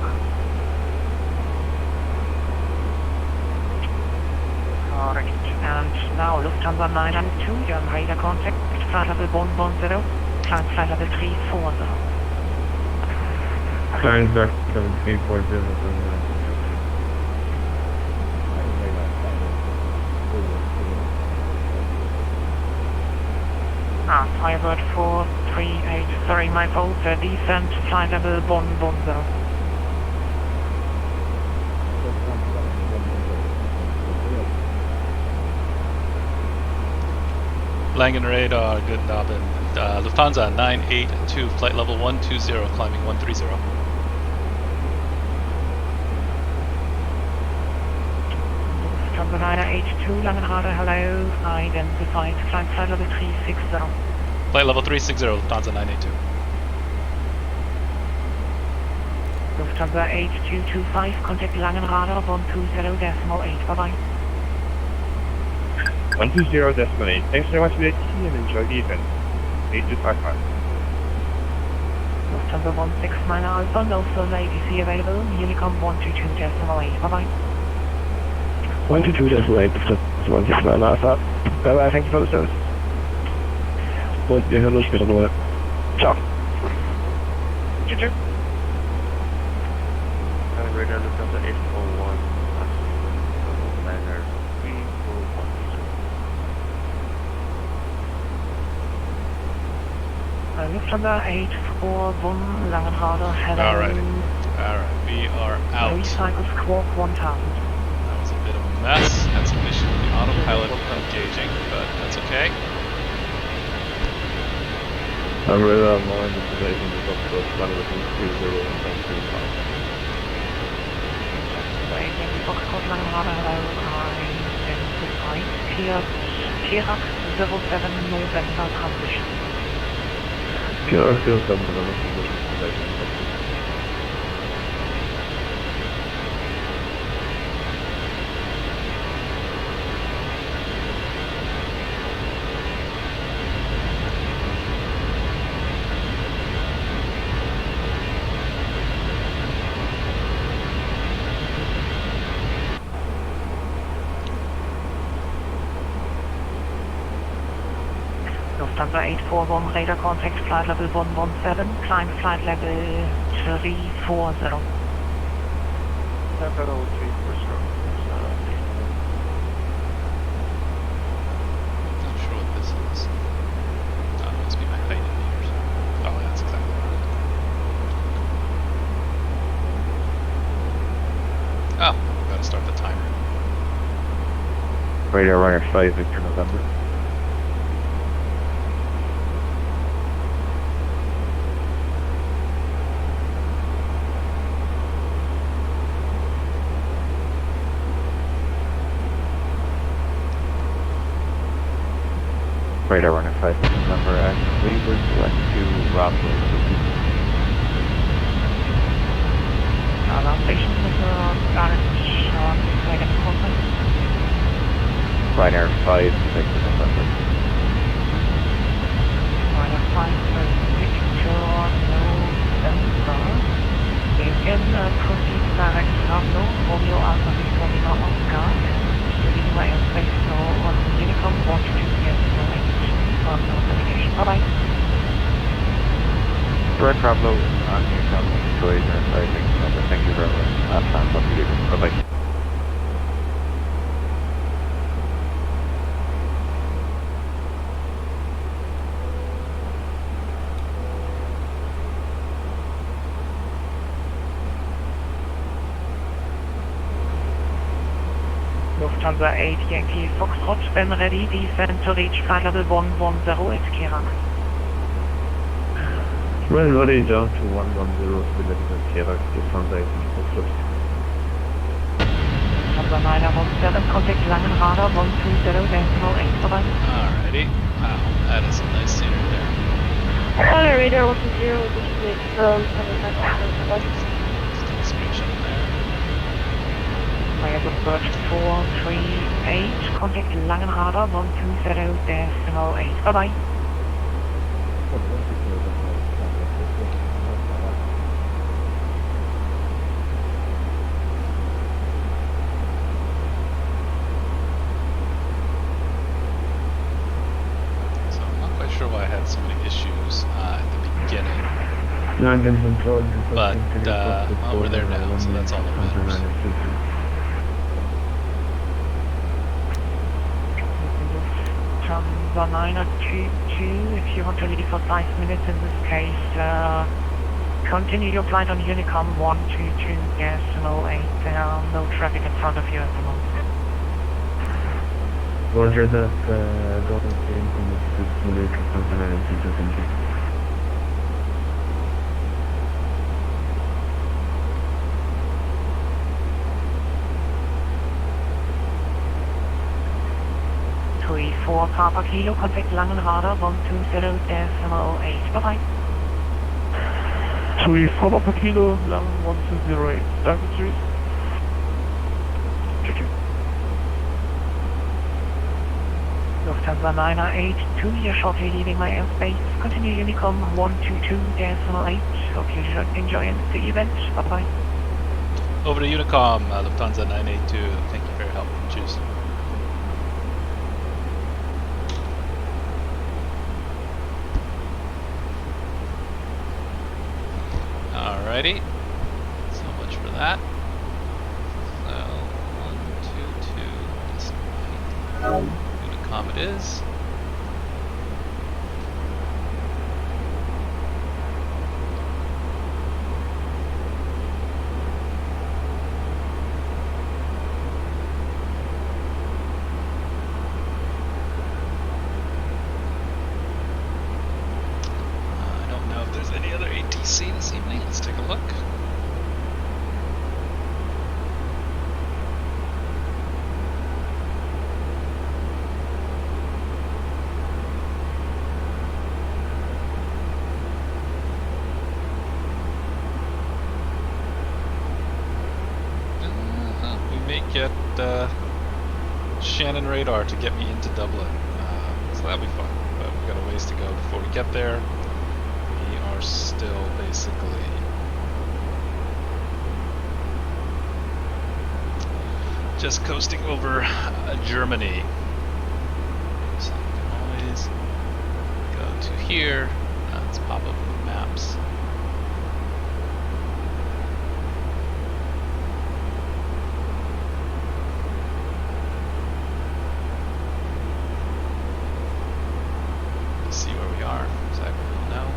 Correct. And now Lufthansa 992, you're on radar contact, flight level 110, climb flight level 340. Climb back 7340. Firebird 438, sorry my fault, descent flight level 110. Langen radar, good Abend. Lufthansa 982, flight level 120, climbing 130. Lufthansa 982, Langenrade, hello, identified, climb flight level 360. Flight level 360, Lufthansa 982. Lufthansa 8225, contact Langenrade 120.8, bye bye. 120.8. Thanks very much for the tea and enjoy the event. 8255. Lufthansa 169 Alpha, no further ATC available. Unicom 122.8, bye bye. 122.8, 169 Alpha. Bye bye, thank you for the service. Und wir hören uns später nochmal. Ciao. Tschüss. Radar Lufthansa 841, Langar 341. Lufthansa 841, Langenrade, hello. Alright. out. cycle squawk 1000. That was a bit of a mess. Had some issues with the autopilot engaging, but that's okay. I'm really more in the position to talk about one of the 20 and 10 Wait, Yankee Foxtrot Langenrade, hello, I'm precise. Kirak 07 November transition. Kirak 07 November transition. Lufthansa 841, radar contact, flight level 117, climb flight level 340. Level 340. Not sure what this is. Oh, it must be my height indicators. Oh, that's exactly right. Oh, gotta start the timer. Radar runner 5, Victor November. Radar runner 5, November, we would select to Rockland. Alarm station, Mr. Garrett, Wagon Contact. Ryanair 5, Victor November. Ryanair 5, Victor November. You can proceed direct to Oslo, Romeo Alpha Victor Lima Oscar, leaving my airspace on Unicom 122 yes, no navigation. Bye-bye. Direct Bravo on Unicom, Voyager 5, Victor November. Thank you very much. Time up to you. Bye-bye. Lufthansa 8 Yankee Foxtrot, when ready, descend to reach flight level 110 at Kirak. When ready, down to 110 at Kirak, Lufthansa 8 Foxtrot. Lufthansa 917, contact Langenrade 120.8, bye-bye. Alrighty. Wow, that is some nice scenery there. On a radar 120, this is Screenshot there. Fire Bird 438, contact Langenrade 120.8, bye-bye. So I'm not quite sure why I had so many issues at the beginning. But well, we're there now, so that's all that matters. Lufthansa 922, if you want to leave for 5 minutes in this case, continue your flight on Unicom 122, yes, no 8, there are no traffic in front of you at the moment. Roger that, going to simulator Lufthansa 922, thank you. For Papa Kilo, contact Langenrade 120.8, bye-bye. 34 Papa Kilo, Lang 1208, Danke, tschüss. Lufthansa 982, you're shortly leaving my airspace. Continue Unicom 122.8. Hope you enjoy the event. Bye-bye. Over to Unicom, Lufthansa 982. Thank you for your help. Cheers. Alrighty, so much for that. So, 122, Unicom it is. get Shannon radar to get me into Dublin. So that'll be fun. But we've got a ways to go before we get there. We are still basically just coasting over Germany. So we can always go to here. Let's pop open the maps. See where we are. Exactly. We'll know.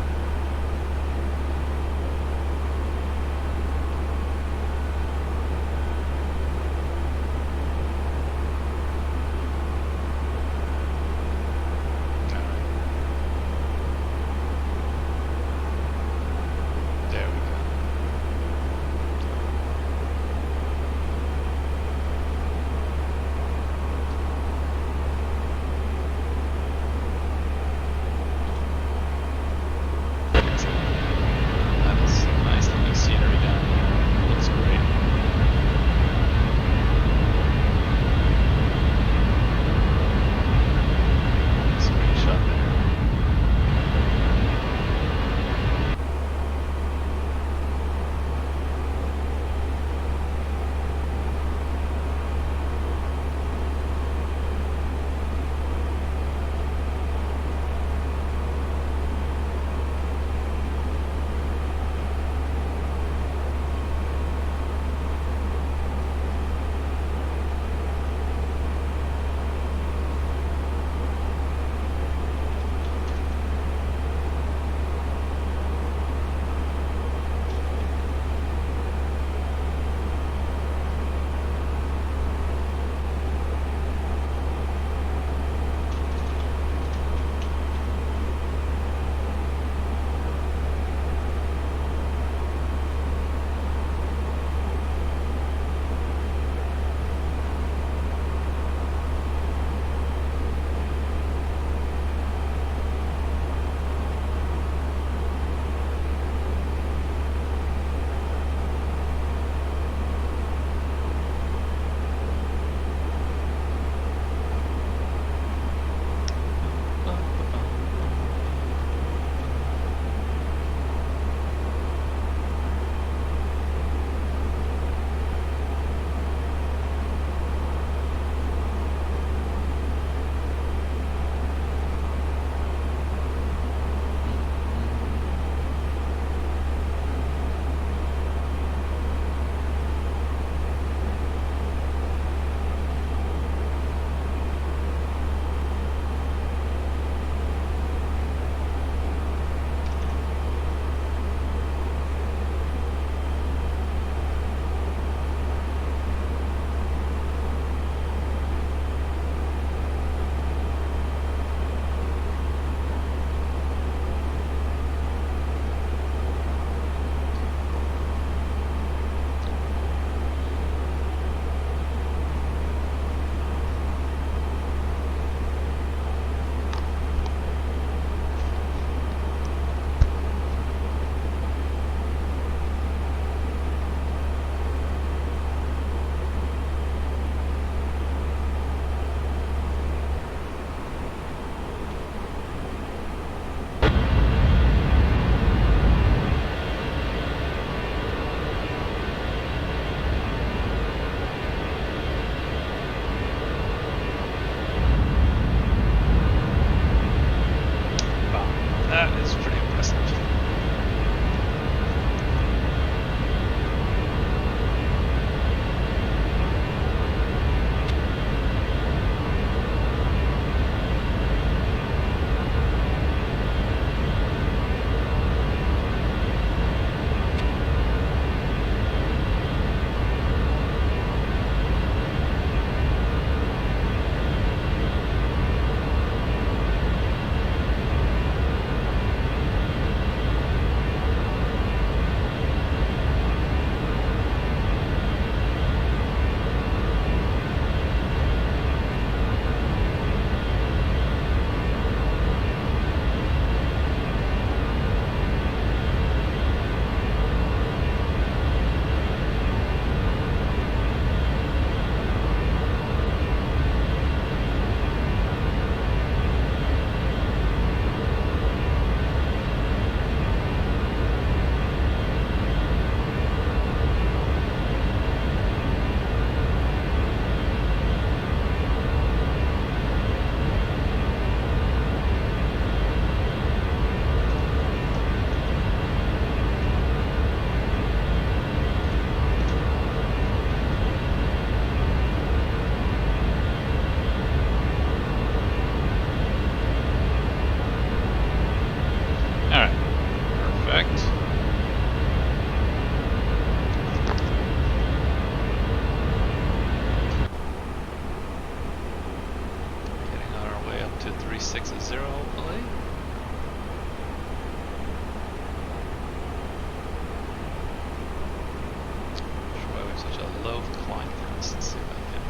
below climb test. Let's see if I can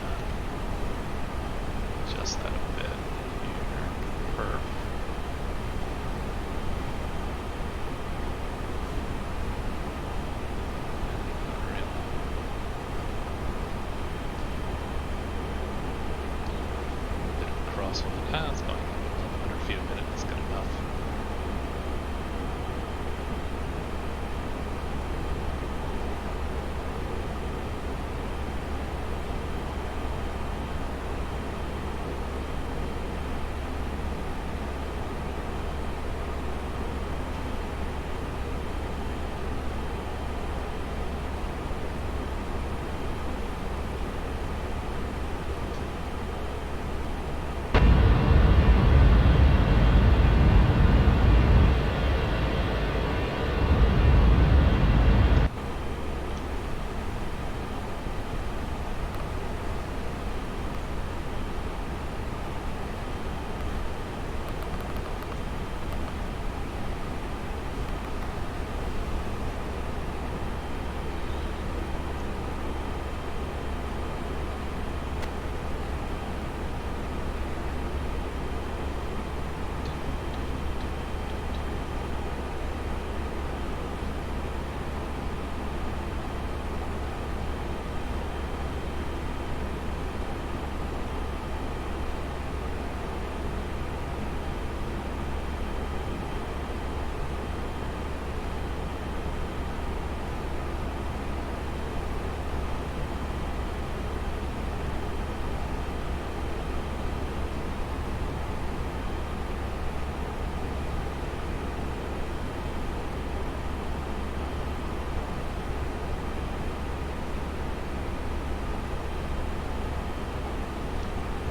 adjust that a bit here. Perf. Bit of a crosswind. It's going 100 feet a minute. That's good enough.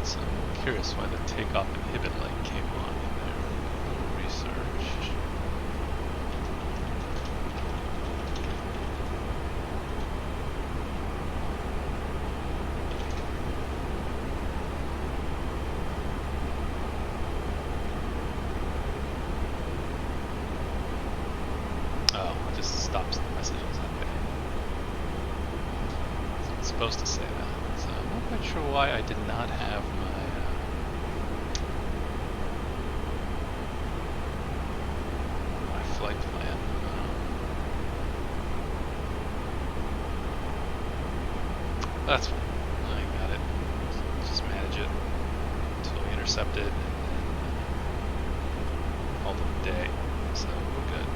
So I'm curious why the takeoff inhibit light came on in there. A little research. Oh, it just stops the messages. Okay. It's supposed to say that. So I'm not quite sure why I did not have my flight plan. That's fine. I got it. Just manage it until we intercept it and then call it a day. So we're good.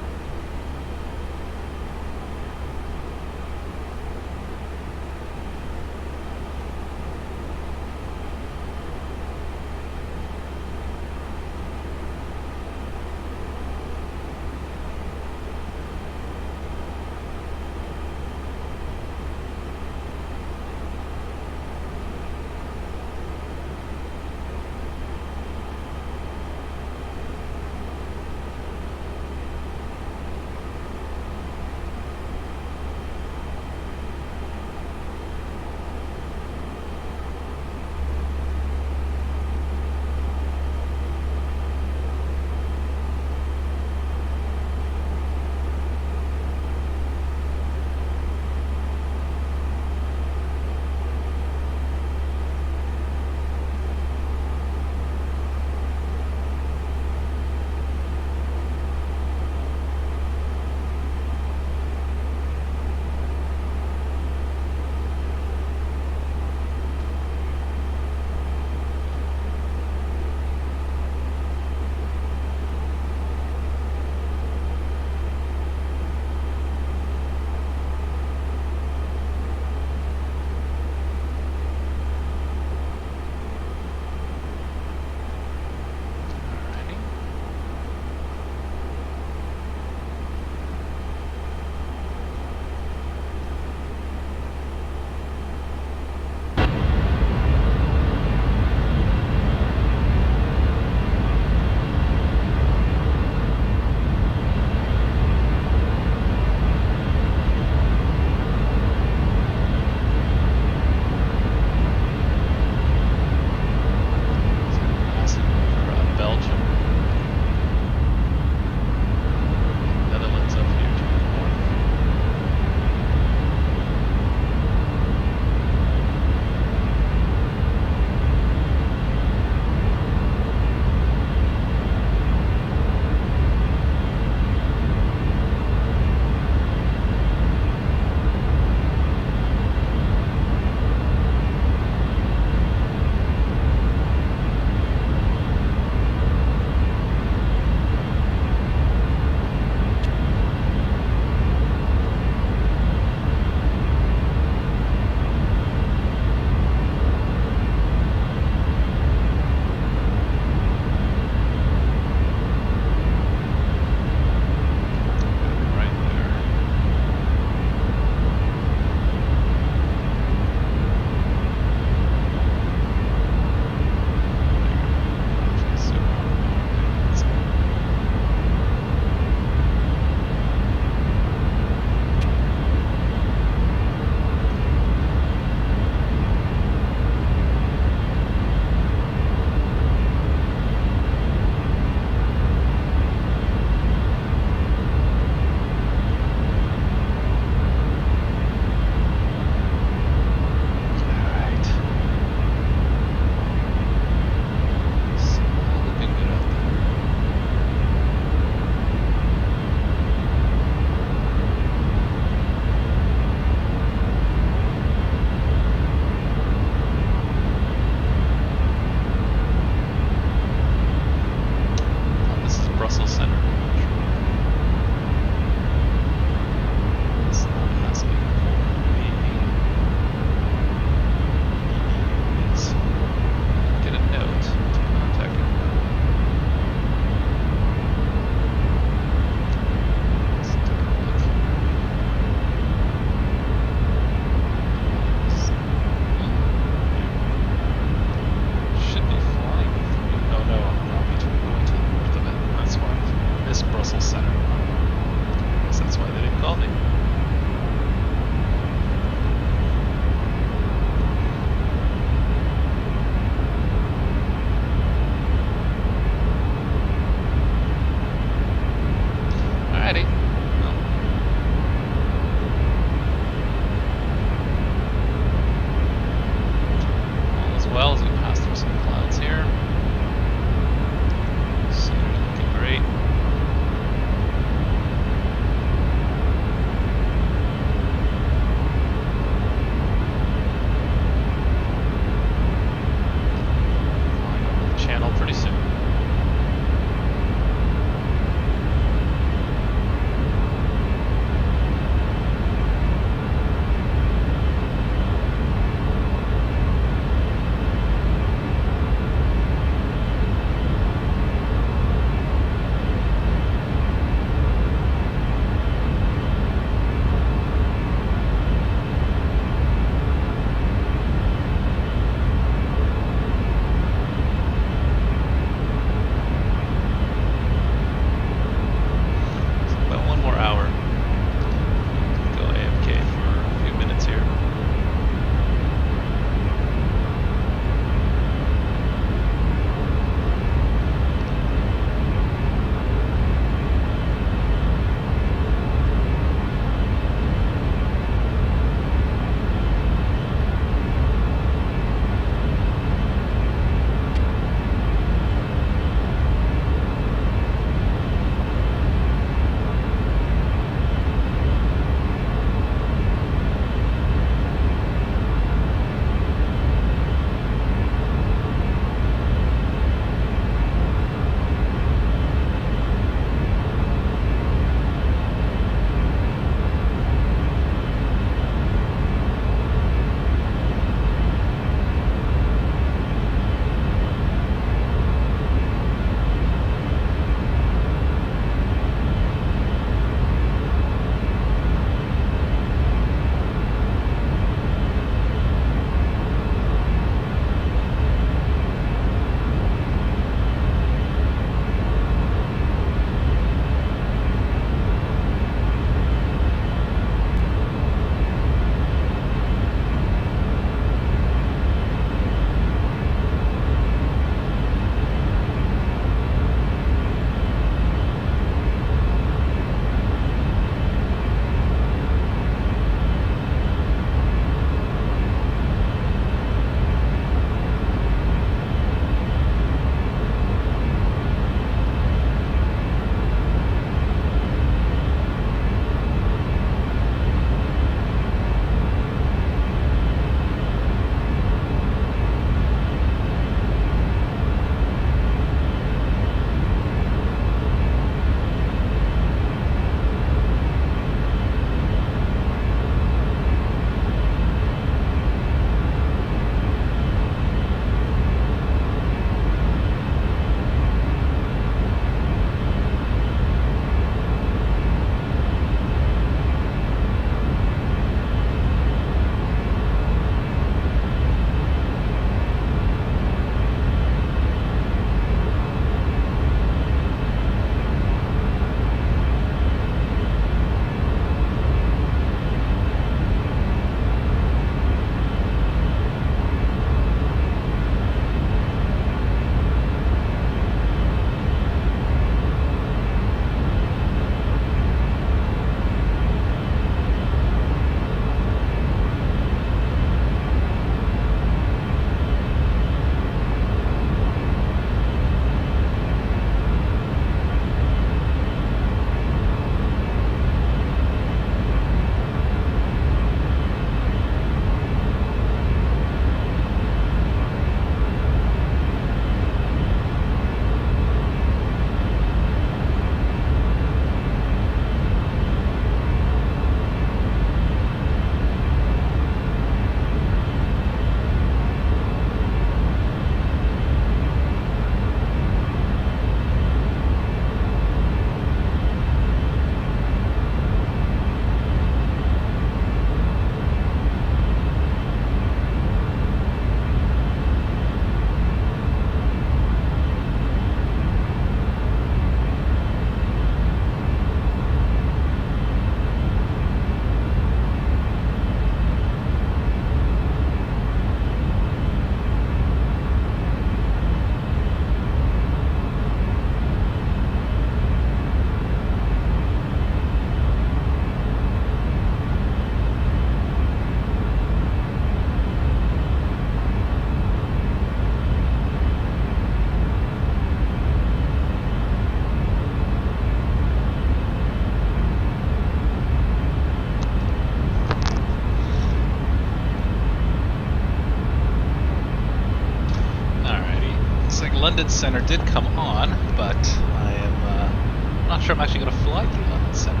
London Center did come on, but I am not sure I'm actually going to fly through London Center.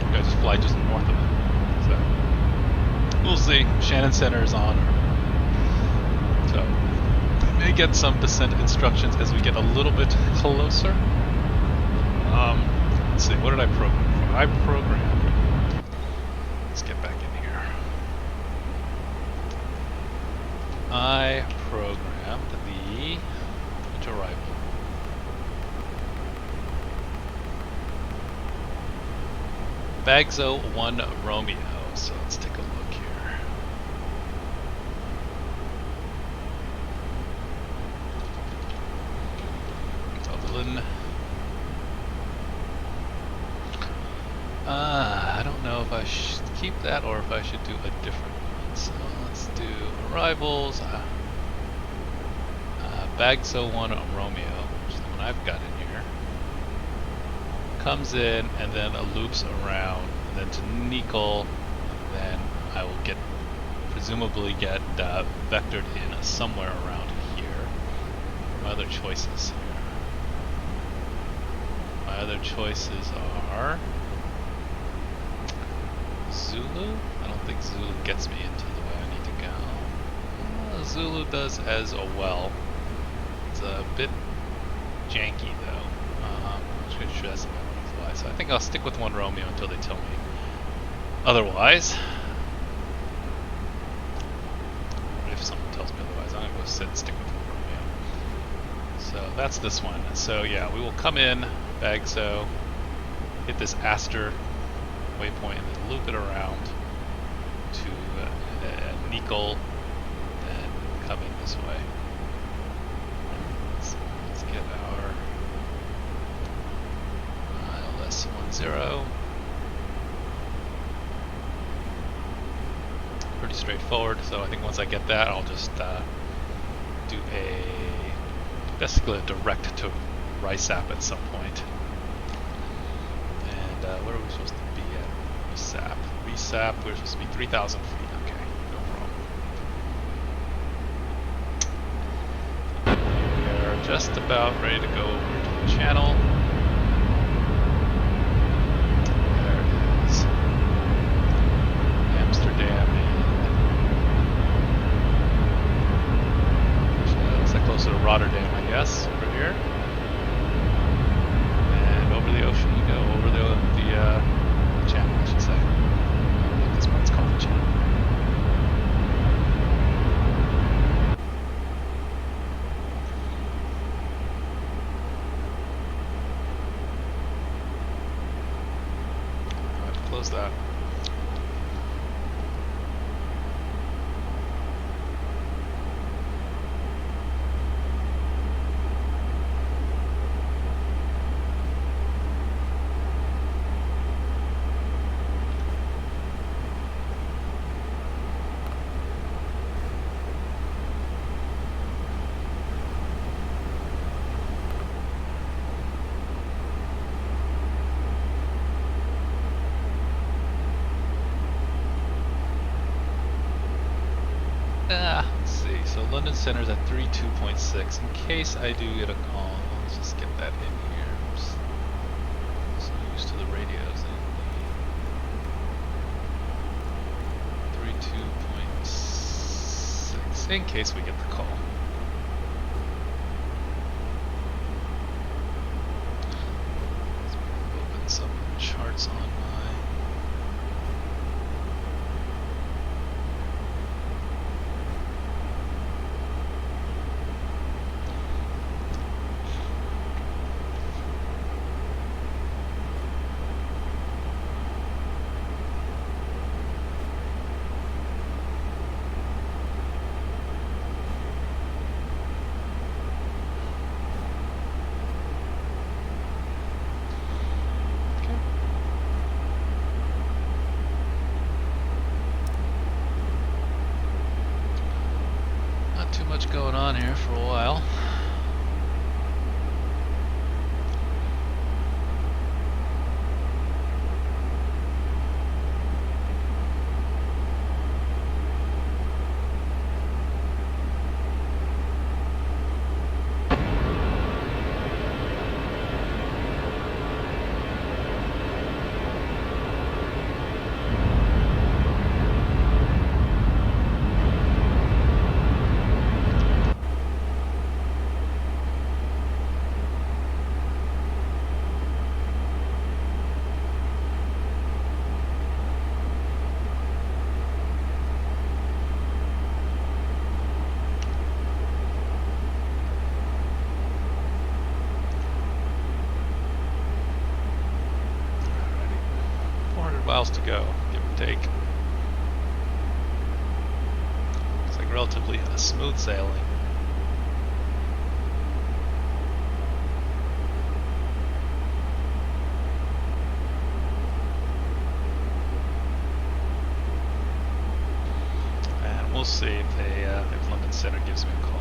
I'm going to just fly just north of it. So we'll see. Shannon Center is on. So I may get some descent instructions as we get a little bit closer. Let's see, what did I program? I programmed. Let's get back in here. I programmed the which arrival? Bagzo 1 Romeo. So let's take a look here. Dublin. I don't know if I should keep that or if I should do a different one. So let's do arrivals. Bagzo 1 Romeo, which is the one I've got in here. Comes in and then loops around, and then to Nickel, and then I will presumably get vectored in somewhere around here. My other choices here. My other choices are Zulu. I don't think Zulu gets me into the way I need to go. Zulu does as well. It's a bit janky though. I'm sure that's the way I want to fly. So I think I'll stick with 1 Romeo until they tell me otherwise. If someone tells me otherwise, I'm gonna go sit and stick with 1 Romeo. So that's this one. So yeah, we will come in Bagso, hit this Aster waypoint, and then loop it around to Nickel, and come in this way. Let's get our LS10. Pretty straightforward, so I think once I get that, I'll just do basically a direct to RISAP at some point. And where are we supposed to be at? RISAP. RISAP, we're supposed to be 3,000 feet. Okay, no problem. We are just about ready to go over to the channel. There it is. Amsterdam. Looks like closer to Rotterdam, I guess, over here. And over the ocean we go, over the channel, I should say. At this point it's called the channel. I have to close that. Let's see, so London Center's at 32.6. In case I do get a call, let's just get that in here. I'm just so used to the radios. 32.6, in case we get the call. Let's open some charts on my... going on here for a while. miles to go, give or take. Looks like relatively smooth sailing. And we'll see if London Center gives me a call.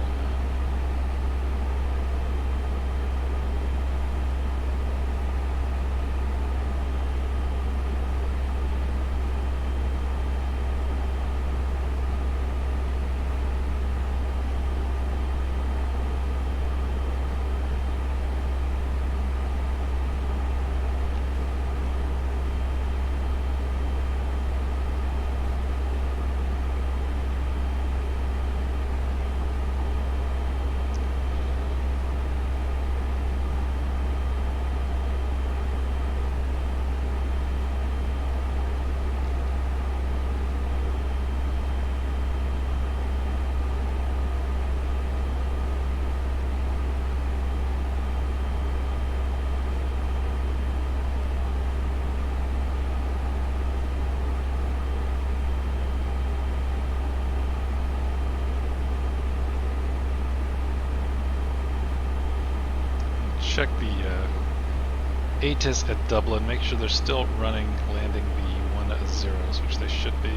Check the ATIS at Dublin, make sure they're still running, landing the 1-0s, which they should be.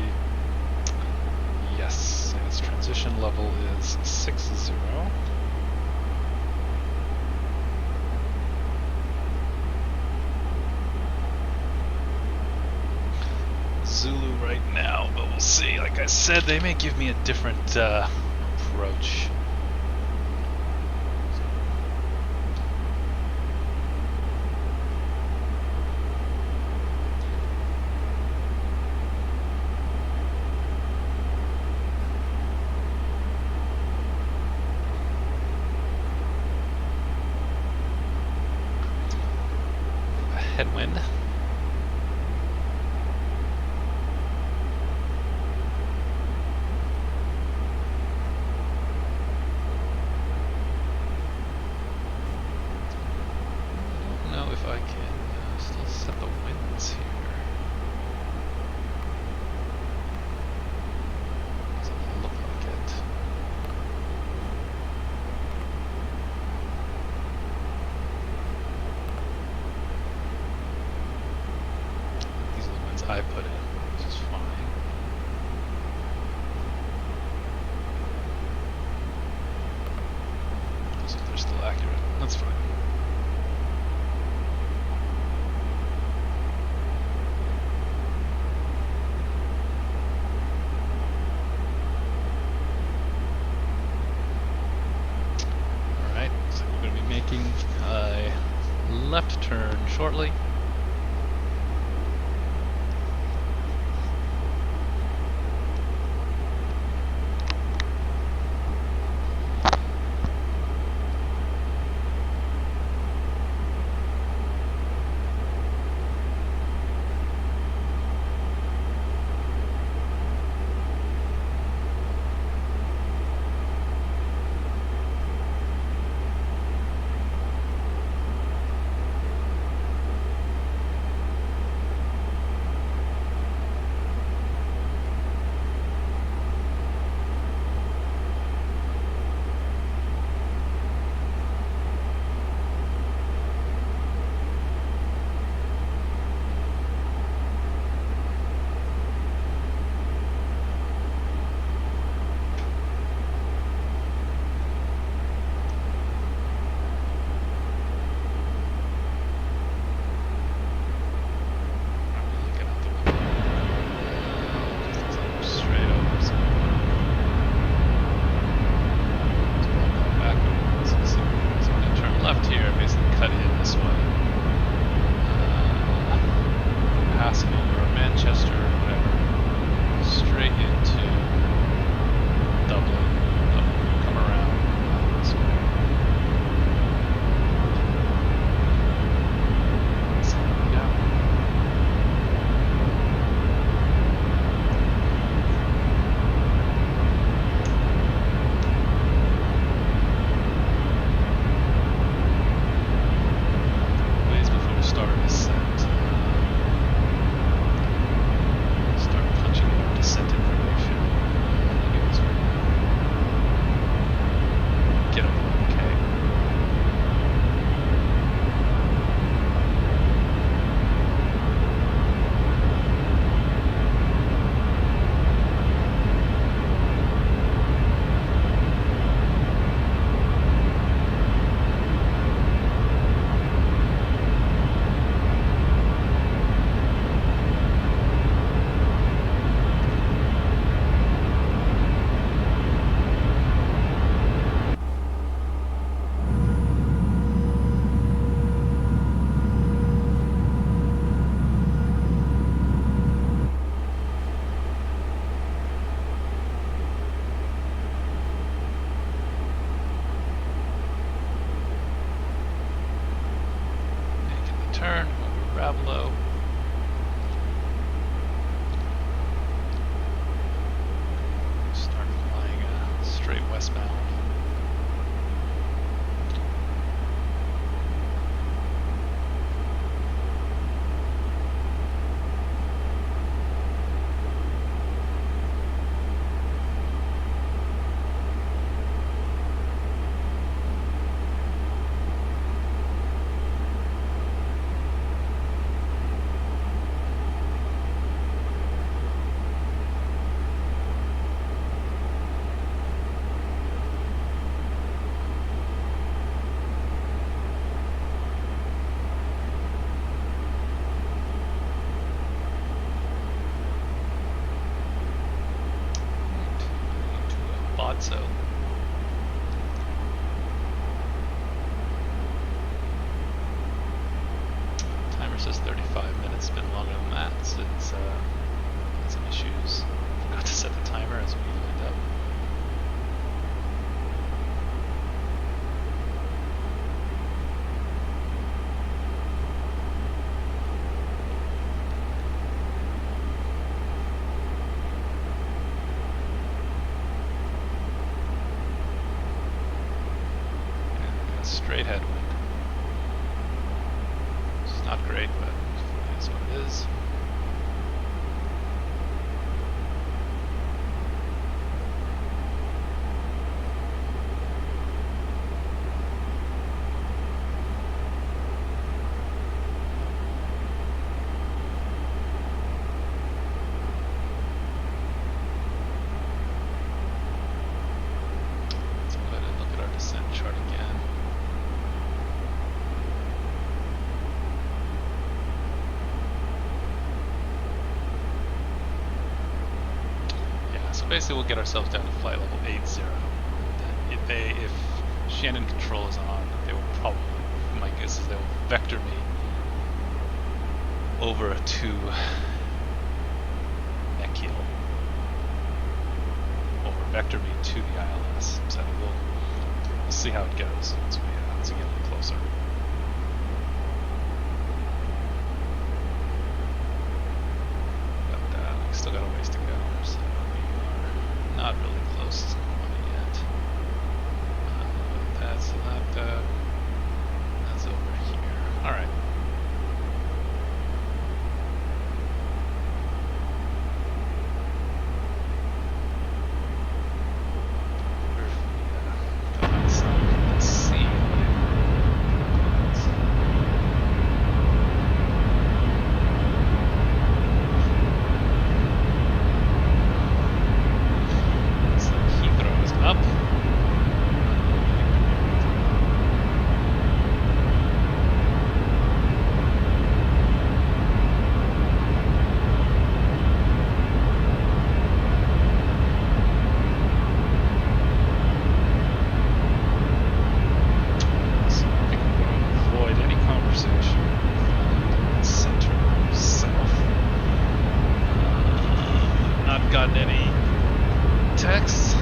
Yes, and its transition level is 6-0. Zulu right now, but we'll see. Like I said, they may give me a different approach. Headwind. I don't know if I can still set the winds here. Doesn't look like it. I put in, which is fine. So they're still accurate. That's fine. Alright, so we're going to be making a left turn shortly. straight westbound. So timer says 35 minutes. It's been longer than that since had some issues. Forgot to set the timer as we lined up. Straight headwind. It's not great, but it is what it is. Let's go ahead and look at our descent chart again. So basically we'll get ourselves down to flight level 80. If Shannon control is on, they will probably, my guess is they will vector me over to Neckheel. Or vector me to the ILS. So we'll see how it goes once we get a little closer. But we still got a ways to go. So not really close to money yet. That's over here. All right. Let's see. Up. So I think I'm going to avoid any conversation. Center, south. Not gotten any texts.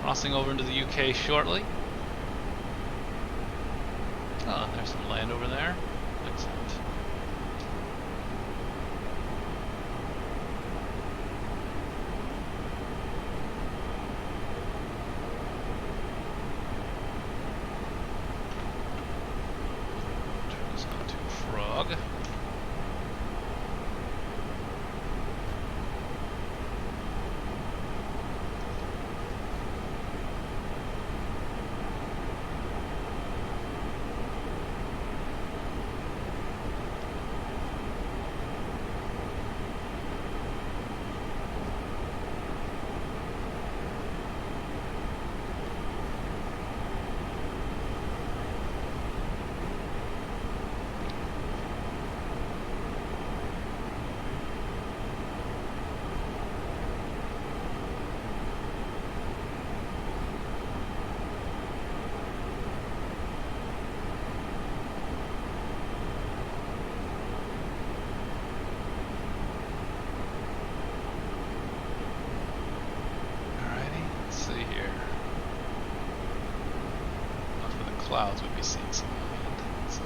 Crossing over into the UK shortly. Oh, there's some land over there. Excellent. Turn this on to Frog. Clouds would be seeing some land. So,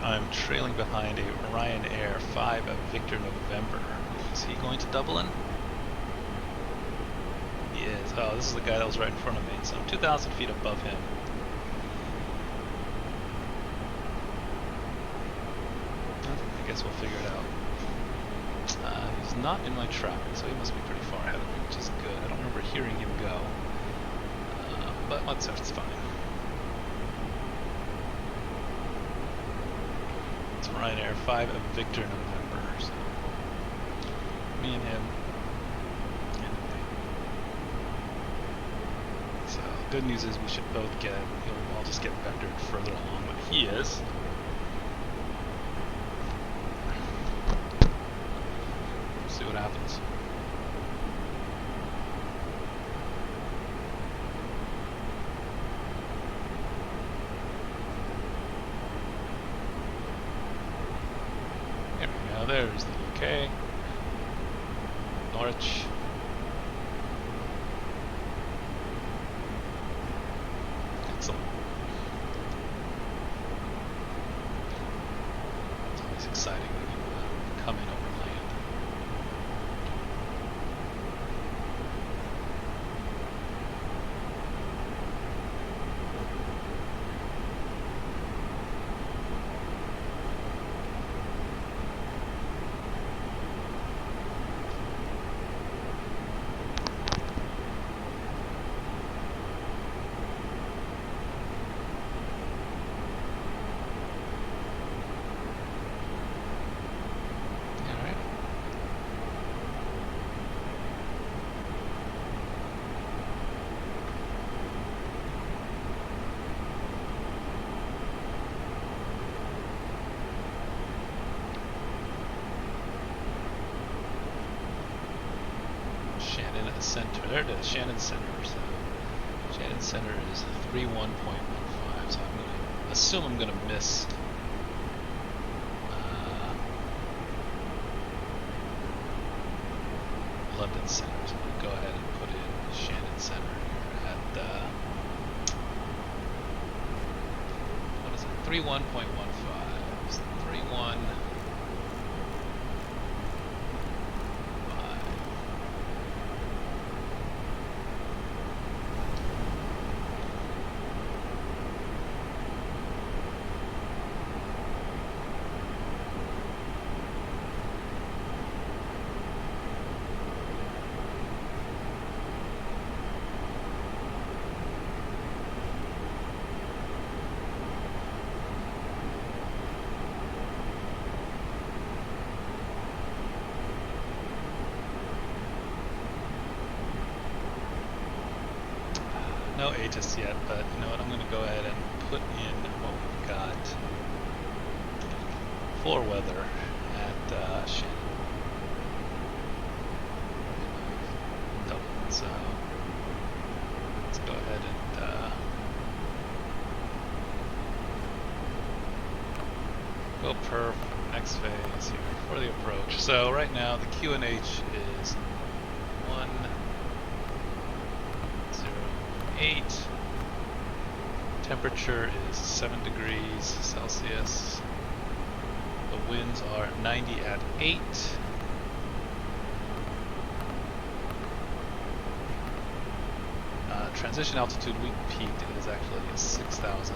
I'm trailing behind a Ryanair 5 of Victor November. Is he going to Dublin? He is. Oh, this is the guy that was right in front of me, so I'm 2,000 feet above him. I guess we'll figure it out. He's not in my traffic, so he must be pretty far ahead of me, which is good. I don't remember hearing him go. But let's it's fine. It's Ryanair 5 of Victor November, so me and him. So good news is we should both get, I'll just get vectored further along than he is. See what happens. There we go, there's the UK. Norwich. Excellent. It's always exciting when you come in over land. Center. There it is, Shannon Center. So Shannon Center is 31.15. So I'm gonna assume I'm gonna miss London Center. So I'm gonna go ahead and put in Shannon Center here at what is it? 31.15. So 31. No ATIS yet, but you know what, I'm going to go ahead and put in what we've got for weather at Shannon. Dublin. So let's go ahead and go perf next phase here for the approach. So right now the QNH is 108. Temperature is 7 degrees Celsius. The winds are 90 at 8. Transition altitude we peaked is actually 6,000.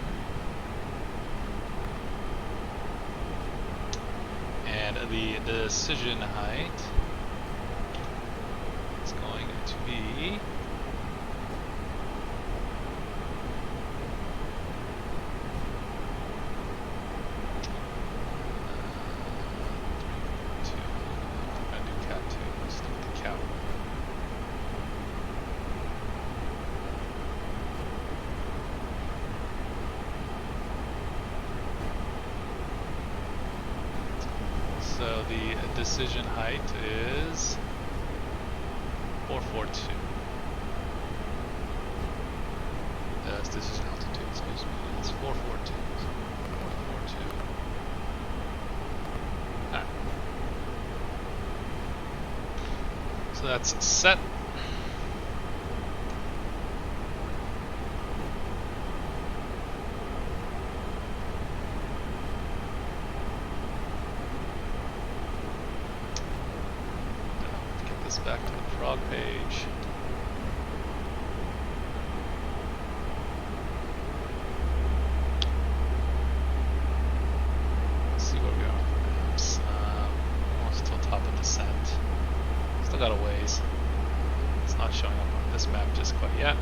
And the decision height is going to be decision height is 442. Decision altitude, excuse me, it's 442. 442. Alright. So that's set. this back to the frog page. Let's see where we are for maps. Almost till top of descent. Still got a ways. It's not showing up on this map just quite yet.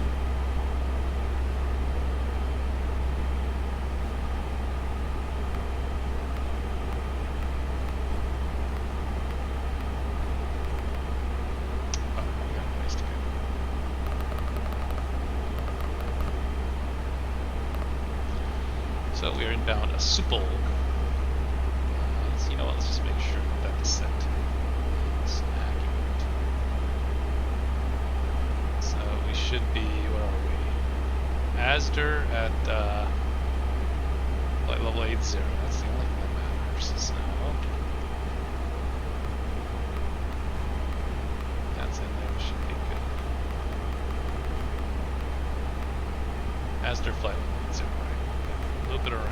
So we are inbound a Supple. You know what, let's just make sure that descent is accurate. So we should be, where are we? Asder at flight level 80. That's the only thing that matters. So that's in there, we should be good. Asder flight level 80, right? Loop it around.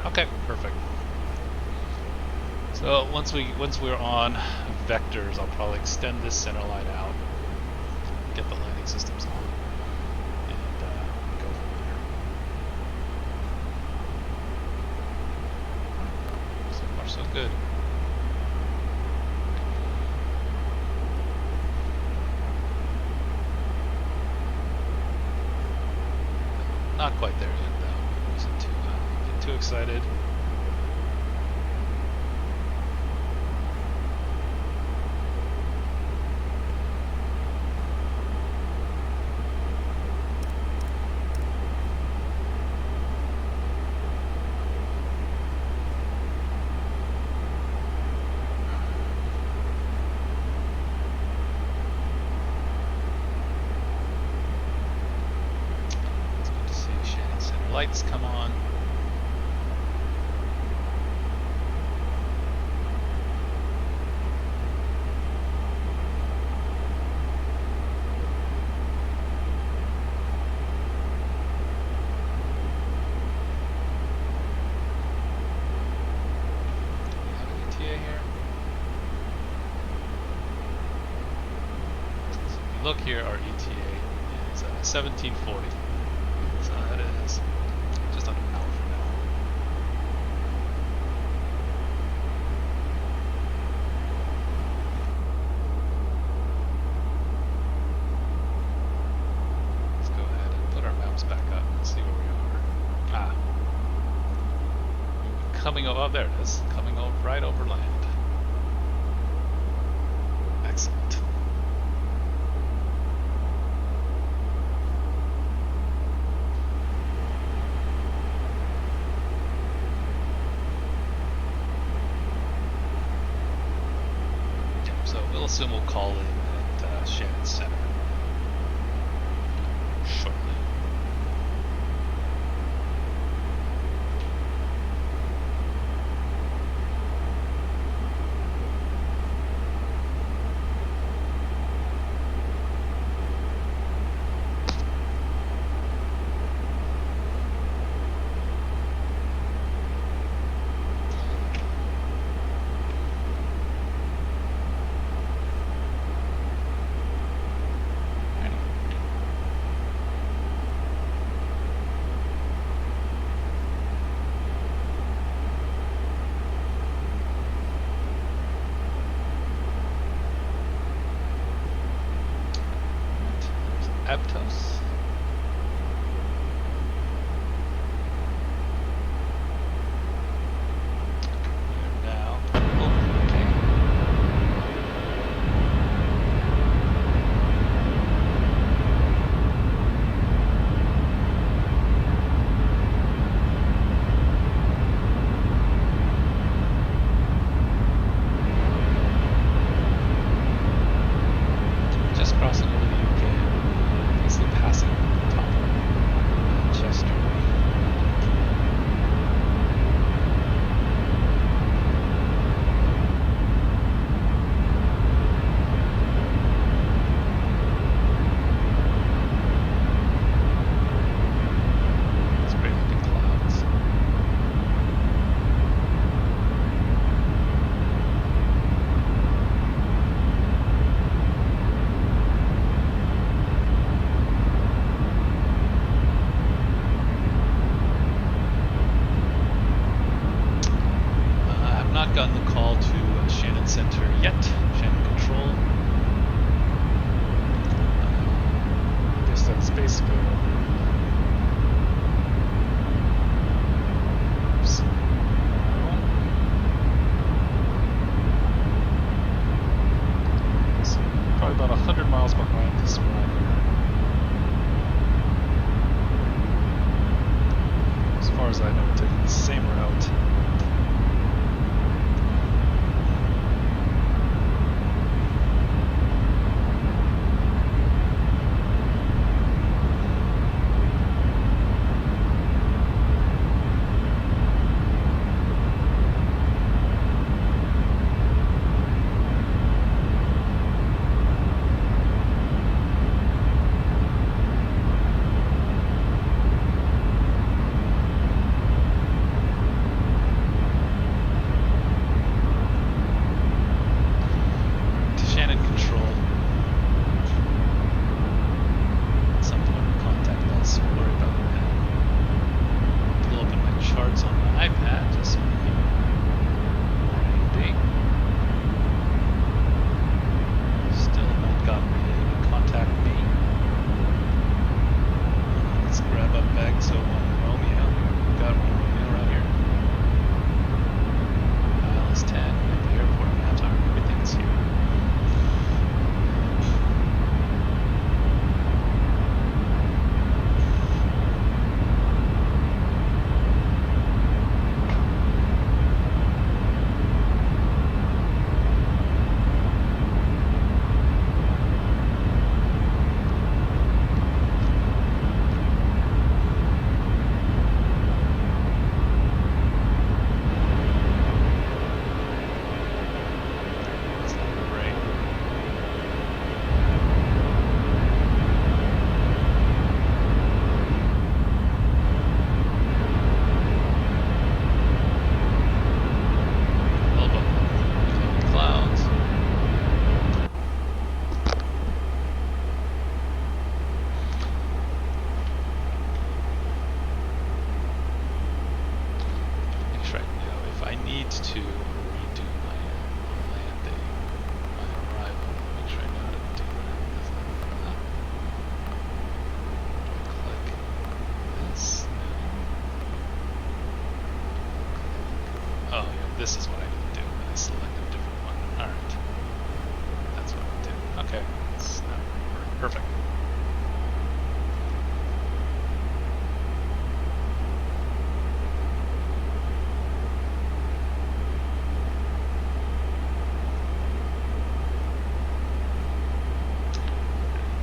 Okay, perfect. So once we're on vectors, I'll probably extend this center line out, get the landing systems on, and go from there. So far, so good. Not quite there yet, though. Wasn't get too excited. Lights come on. We have an ETA here. So if you look here, our ETA is 1740. So that is just under an hour from now. Let's go ahead and put our maps back up and see where we are. Coming over, oh, there it is. Coming over right over land. Excellent. So we'll assume we'll call in at Shannon Center shortly. Aptos. We are now overlooking. Just crossing over the UK. Basically past not gotten the call to Shannon Center yet. Shannon Control. I guess that's basically oops. So probably about 100 miles behind this one. As far as I know, we're taking the same route. This is what I need to do. I select a different one. Alright. That's what I do. Okay. It's now perfect.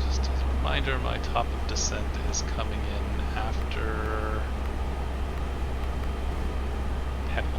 Just as a reminder, my top of descent is coming in after heading.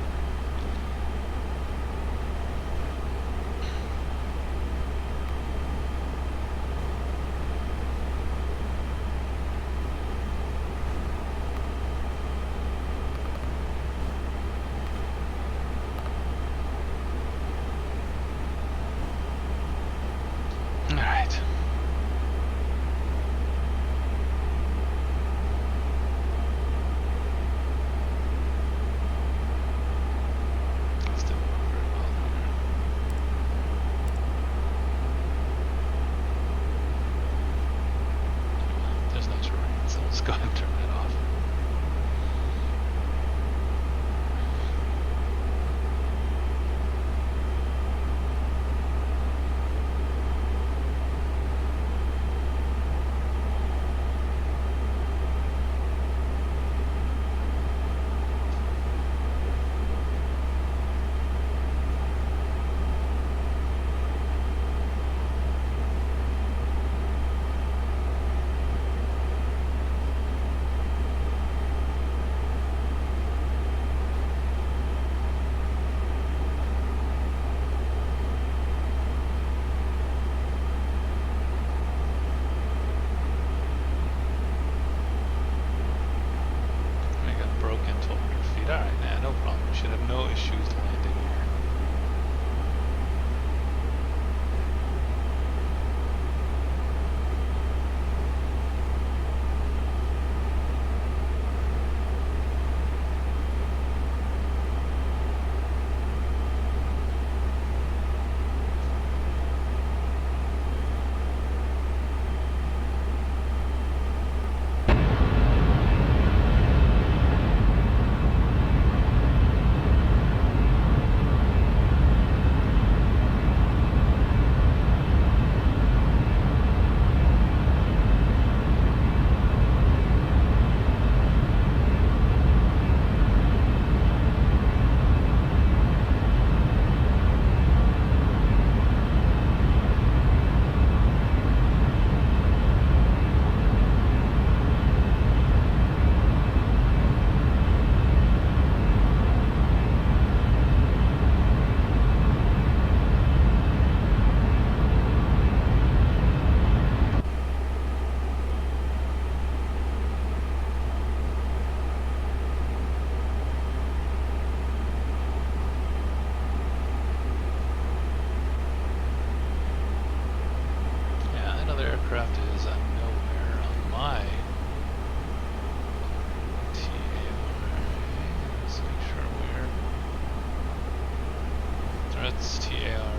turrets, TARA on,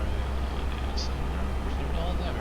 yeah, so they're all there.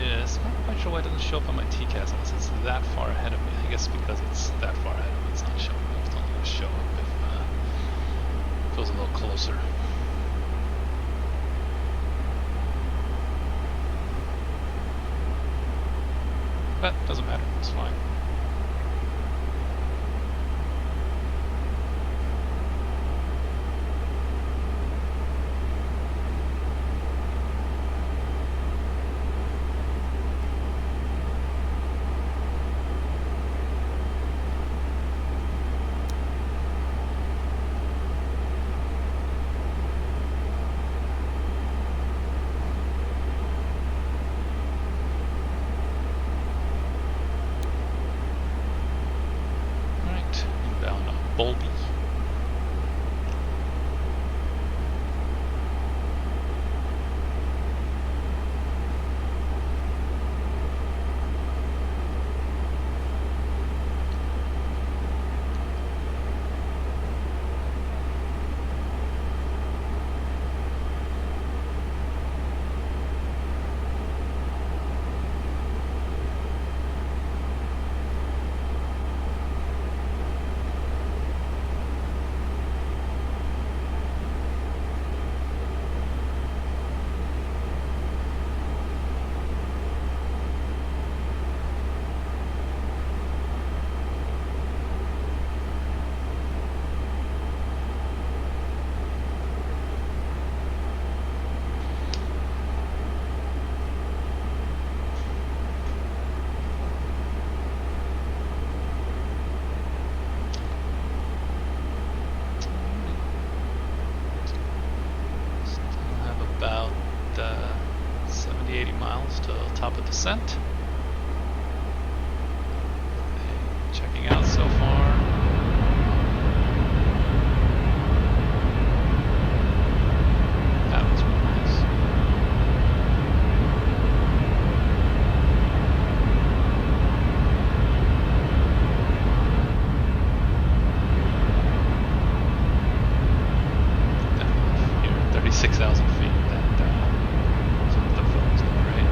Is. I'm not quite sure why it doesn't show up on my TCAS unless it's that far ahead of me. I guess because it's that far ahead of me, it's not showing up. It's only going to show up if it was a little closer. But doesn't matter. It's fine. Bolby. About 70-80 miles to the top of descent. Checking out so far. That was really nice. Definitely here, 36,000 feet. That the phone's going right.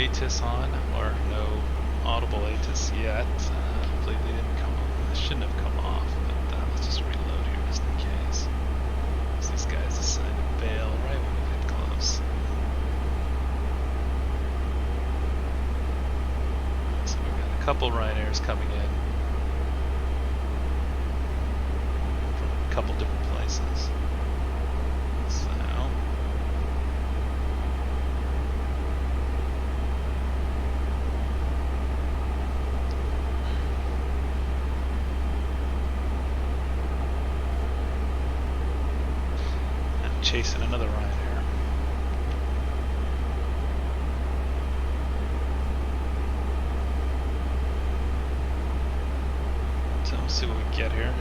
ATIS on, or no audible ATIS yet. Hopefully they didn't come off. They shouldn't have come off, but let's just reload here just in case. So these guys decided to bail right when we get close. So we've got a couple Ryanairs coming in from a couple different places. So I'm chasing another Ryanair. So we'll see what we get here.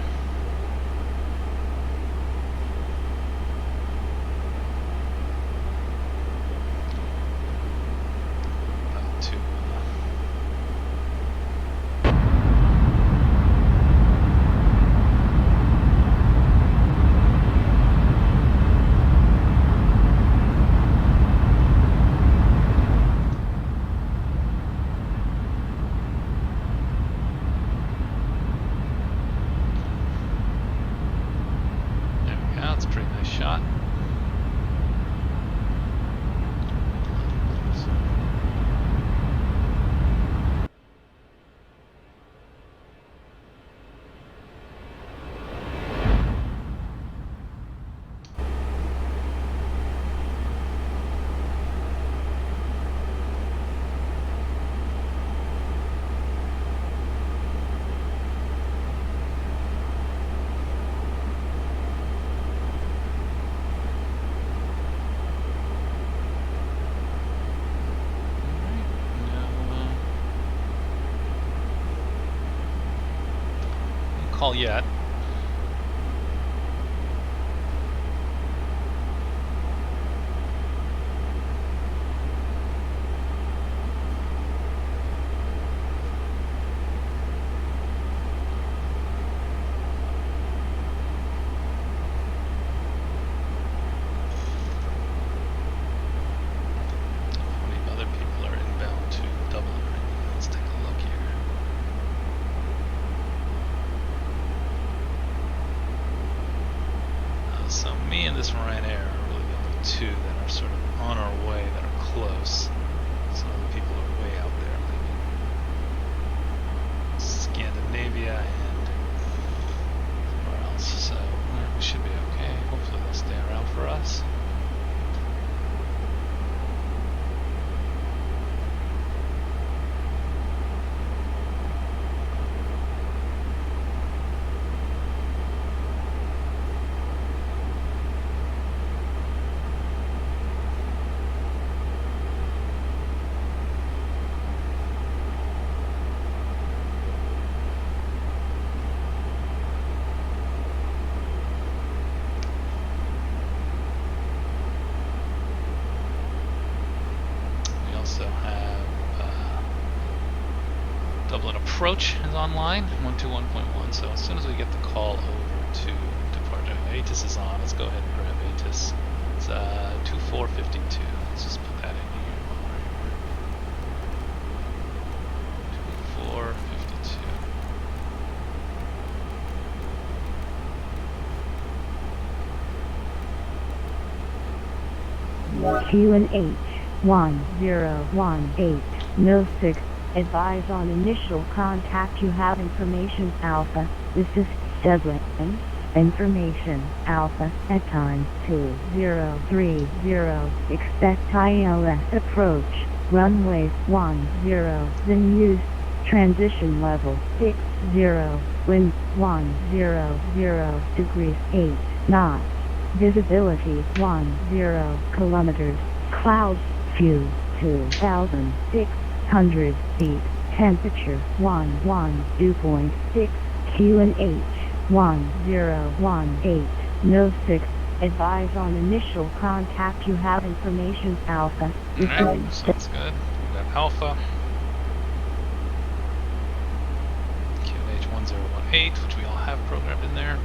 Call yet. How many other people are inbound to Dublin right now? Let's take a look here. So me and this Ryanair are really the only two that are sort of on our way, that are close. Some other people are way out there, leaving Scandinavia and somewhere else. So we should be okay. Hopefully they'll stay around for us. Approach is online, 121.1, so as soon as we get the call over to departure, ATIS is on. Let's go ahead and grab ATIS. It's 2452. Let's just put that in here while we're here. 2452. QNH 1018 no 6. Advise on initial contact. You have information Alpha. This is Dublin. Information Alpha at time 2030. Expect ILS approach. Runway 10. Then use transition level 60. Wind 100 degrees 8 knots. Visibility 10 kilometers. Clouds few 2,600 feet. Temperature 112.6. QNH 1018 no 6. Advise on initial contact. You have information Alpha. Alright, sounds good. We got Alpha. QNH 1018, which we all have programmed in there.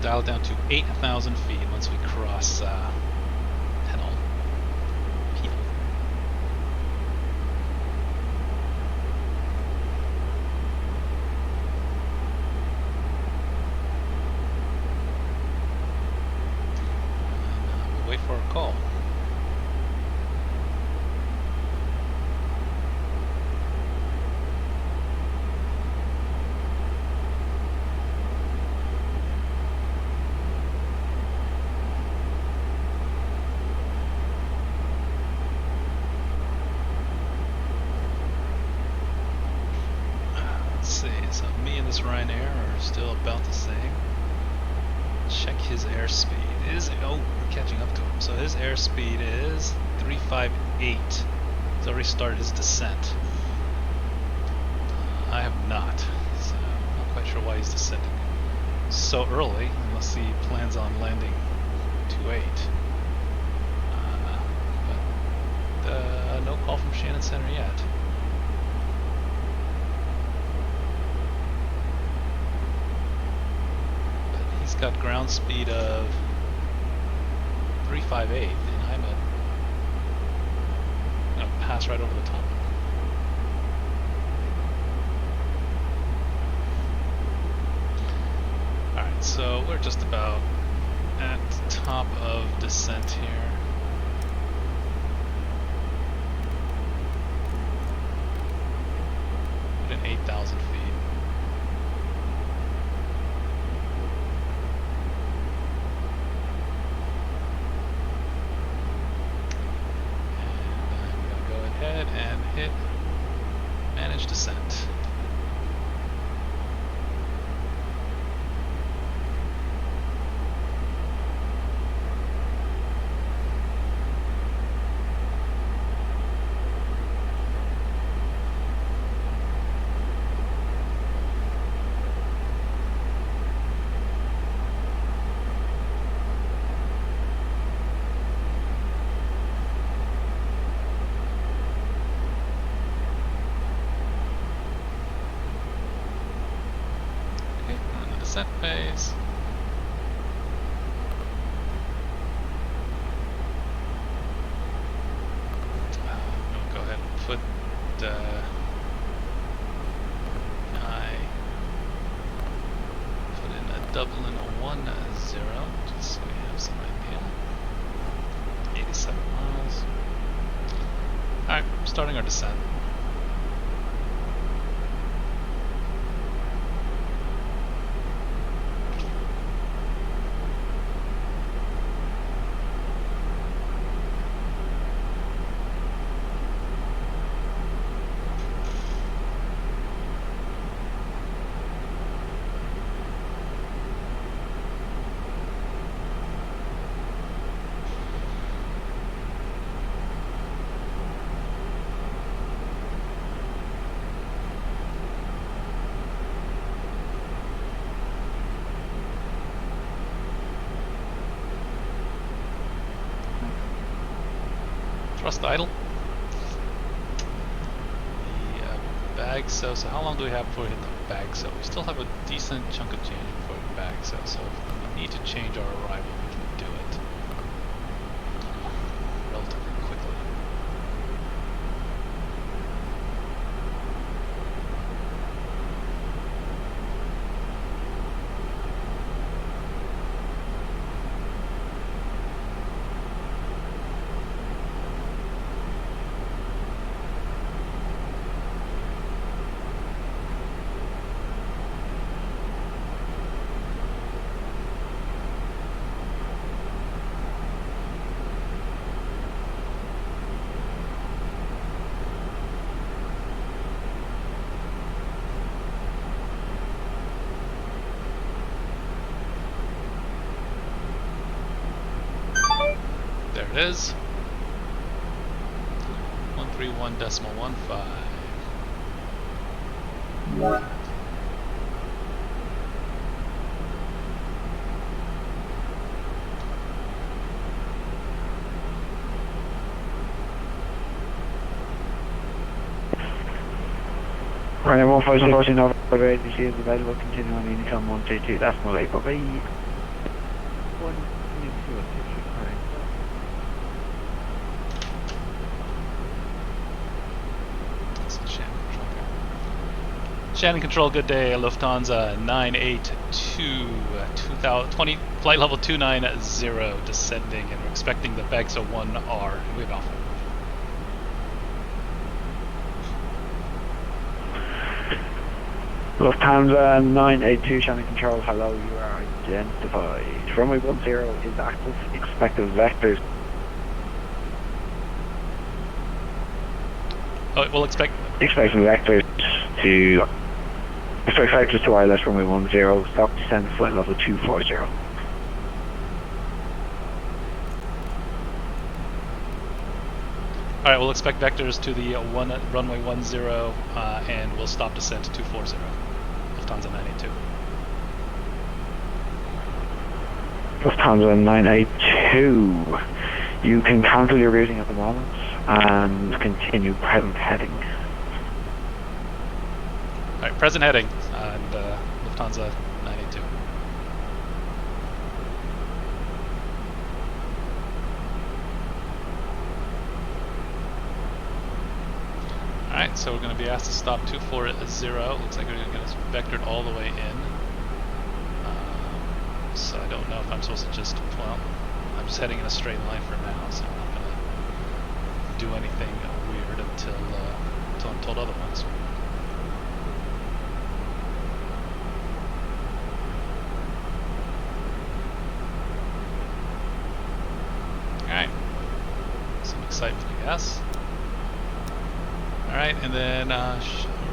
dial it down to 8,000 feet once we cross Penal. We'll wait for a call. So me and this Ryanair are still about the same. Check his airspeed. Oh, we're catching up to him. So his airspeed is 358. He's already started his descent. I have not, so I'm not quite sure why he's descending so early, unless he plans on landing 28. But no call from Shannon Center yet. He's got ground speed of 358, and I'm gonna pass right over the top. Alright, so we're just about at the top of descent here. Within 8,000 feet. And hit manage descent. Descent phase. We'll go ahead and put in a Dublin 10, just so we have some idea. 87 miles. Alright, starting our descent. Thrust idle. The bag so how long do we have before we hit the bag so? We still have a decent chunk of change before the bag so if we need to change our arrival, we can do it relatively quickly. There it is. 131.15. Right, 150 over ADC is available, continue on Unicom 122, that's my label. Bye. Shannon Control, good day. Lufthansa 982, 2020, flight level 290, descending, and we're expecting the BAGSA 1R. We have Alpha. Lufthansa 982, Shannon Control, hello, you are identified. Runway 10 is active, expected vectors. Oh, we'll expecting vectors to ILS runway 10, stop descend flight level 240. Alright, we'll expect vectors to the runway 10, and we'll stop descent to 240. Lufthansa 982. Lufthansa 982, you can cancel your routing at the moment and continue present heading. Alright, present heading, and Lufthansa 982. Alright, so we're going to be asked to stop 240. Looks like we're going to get us vectored all the way in. So I don't know if I'm supposed to just, well, I'm just heading in a straight line for now, so I'm not going to do anything weird until I'm told otherwise. Alright, some excitement, I guess. Alright, and then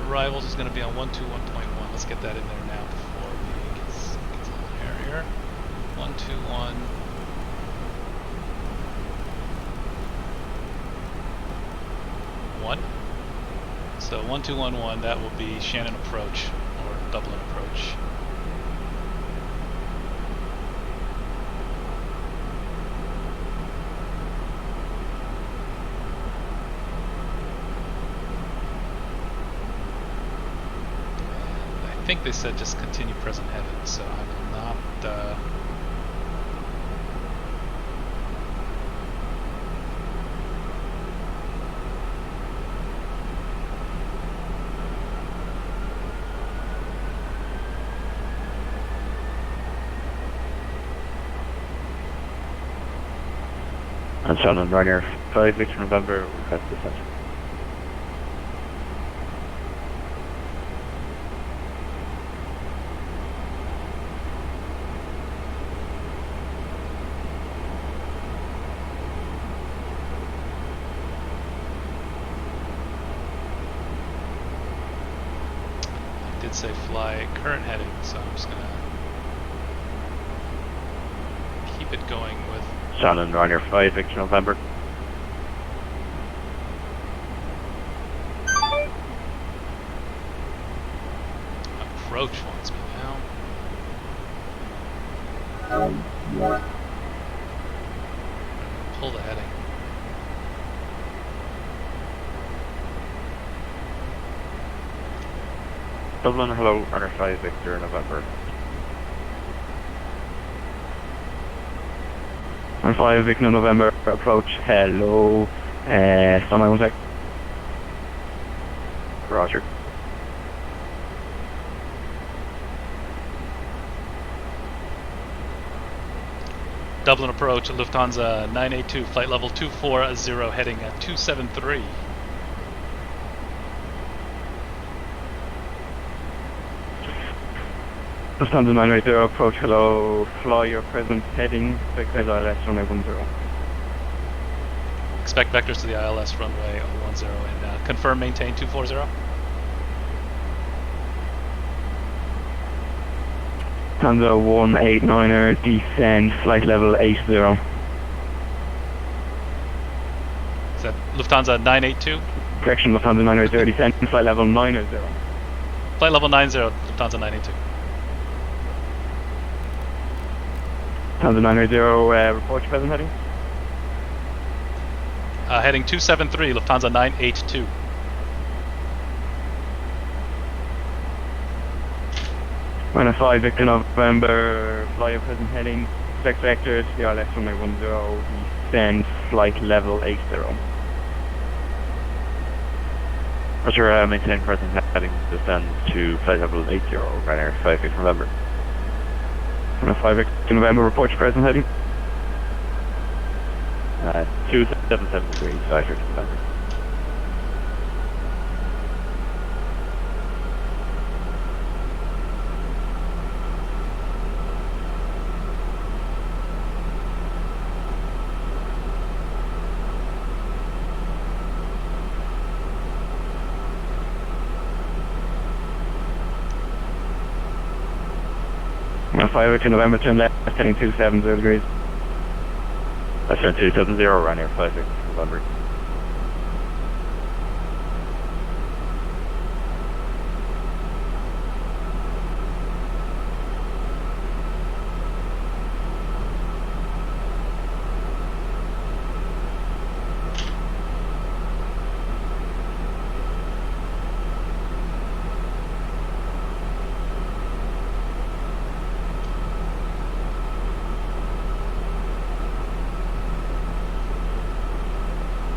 arrivals is going to be on 121.1. Let's get that in there now before we get a little hairier. 121. So 1211, that will be Shannon approach or Dublin approach. I think they said just continue present heading, so I will not And Shannon, Ryanair 5 Victor November, request descent. I did say fly current heading, so I'm just gonna keep it going with Shannon, Ryanair 5 Victor November. approach wants me now. Pull the heading. Dublin, hello, Ryanair 5 Victor November. On 5 Victor November, approach, hello, standby 1 sec. Roger. Dublin approach, Lufthansa 982, flight level 240, heading at 273. Lufthansa 980, approach, hello, fly your present heading, expect ILS runway 10. Expect vectors to the ILS runway 10 and confirm maintain 240. Lufthansa 189er, descend, flight level 80. Is that Lufthansa 982? Correction, Lufthansa 980, descend, flight level 90. Flight level 90, Lufthansa 982. Lufthansa 980, report your present heading. Heading 273, Lufthansa 982. Minus 5 Victor November, fly your present heading, expect vectors, CRLS runway 10, descend, flight level 80. Roger, maintain present heading, descend to flight level 80, Ryanair 56 November. From 56 November, report your present heading. 277 degrees, 56 November. From 56 November, turn left, heading 270 degrees. That's turn 270, Ryanair 56 November.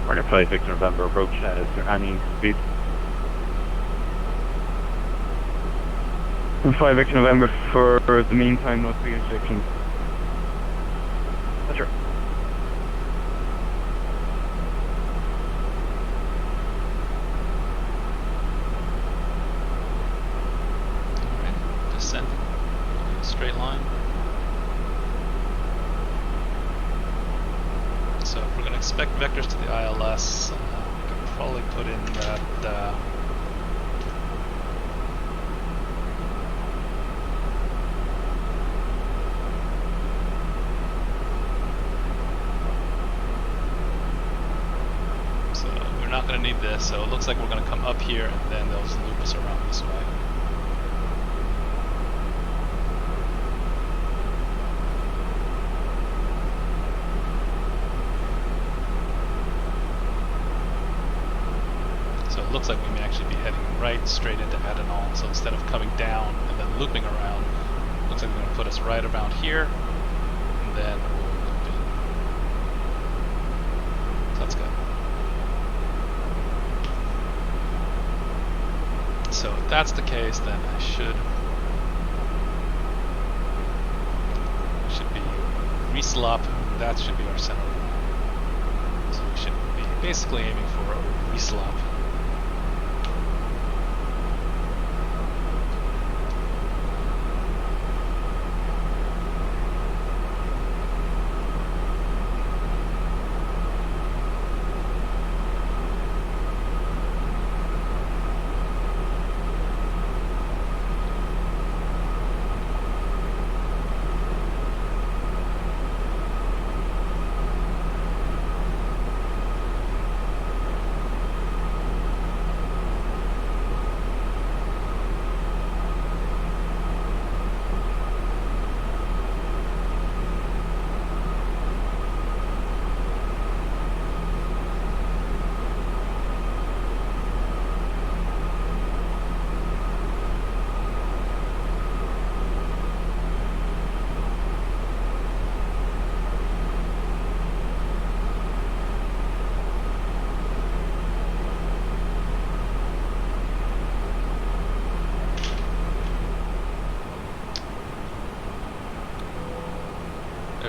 Ryanair 56 November, approach, is there any speed? From 56 November, for the meantime, no speed restrictions. That's right. Alright, descend. Straight line. So if we're going to expect vectors to the ILS, we can probably put in that so we're not going to need this, so it looks like we're going to come up here and then they'll just loop us around this way. So it looks like we may actually be heading right straight into Adenal. So instead of coming down and then looping around, it looks like they're going to put us right around here, and then we'll loop in. So that's good. So if that's the case, then I should be reslop. That should be our center line. So we should be basically aiming for a reslop.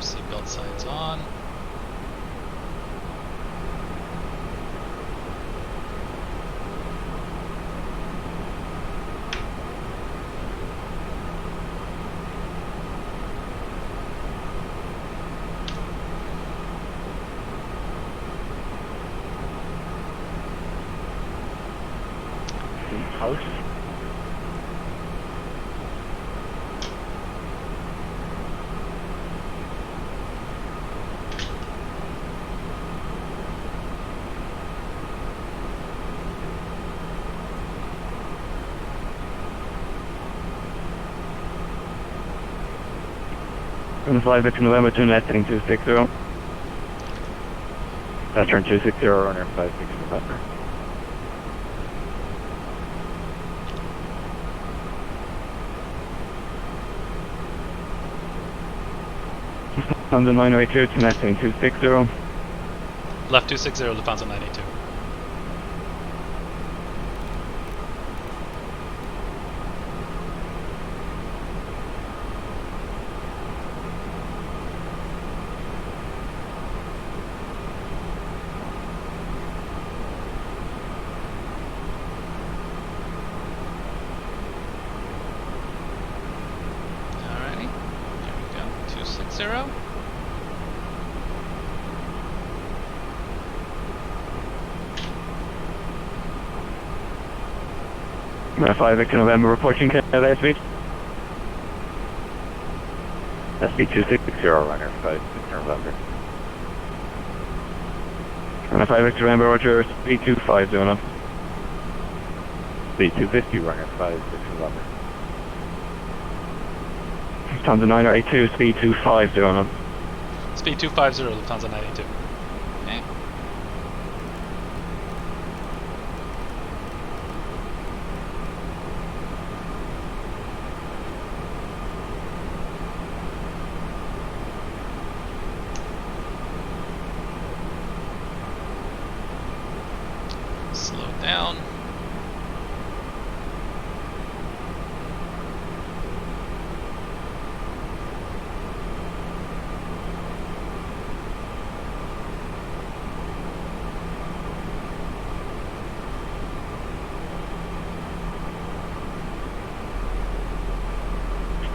Seatbelt signs on. House. From 56 November, turn left, heading 260. That's turn 260, runner 56 November. On the 982, turn left, heading 260. Left 260, Lufthansa 982. 260. Runner 5 Victor November reporting Canada speed. Speed 260, runner 5 Victor November. Runner 5 Victor November, roger, speed 250 on. Speed 250, runner 5 Victor November. Lufthansa 982, speed 250 on. Speed 250, Lufthansa 982. Okay. Slow down.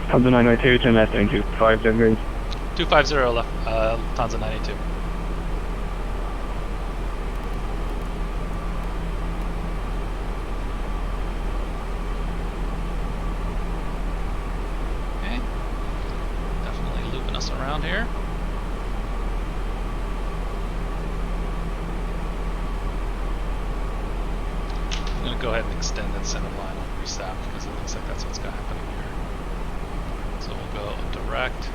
Lufthansa 982, turn left, 25 degrees. 250, Lufthansa 982. Okay. Definitely looping us around here. I'm going to go ahead and extend that center line on resap because it looks like that's what's happening here. So we'll go direct,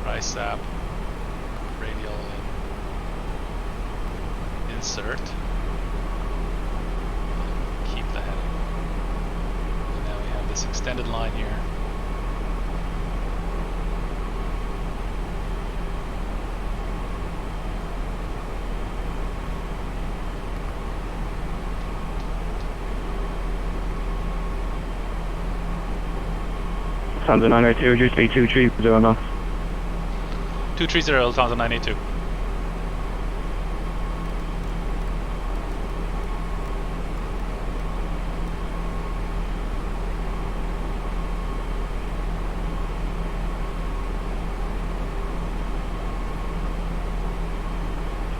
RISAP, radial in, insert, keep the heading. And now we have this extended line here. Lufthansa 982, reduce speed 230 knots. 230, Lufthansa 982.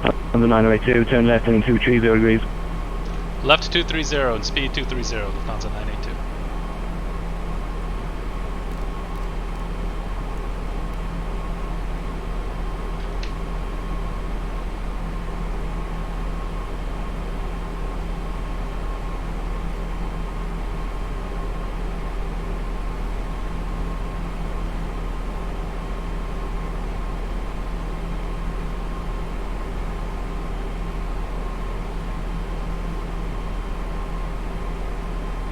Lufthansa 982, turn left and 230 degrees. Left 230 and speed 230, Lufthansa 982.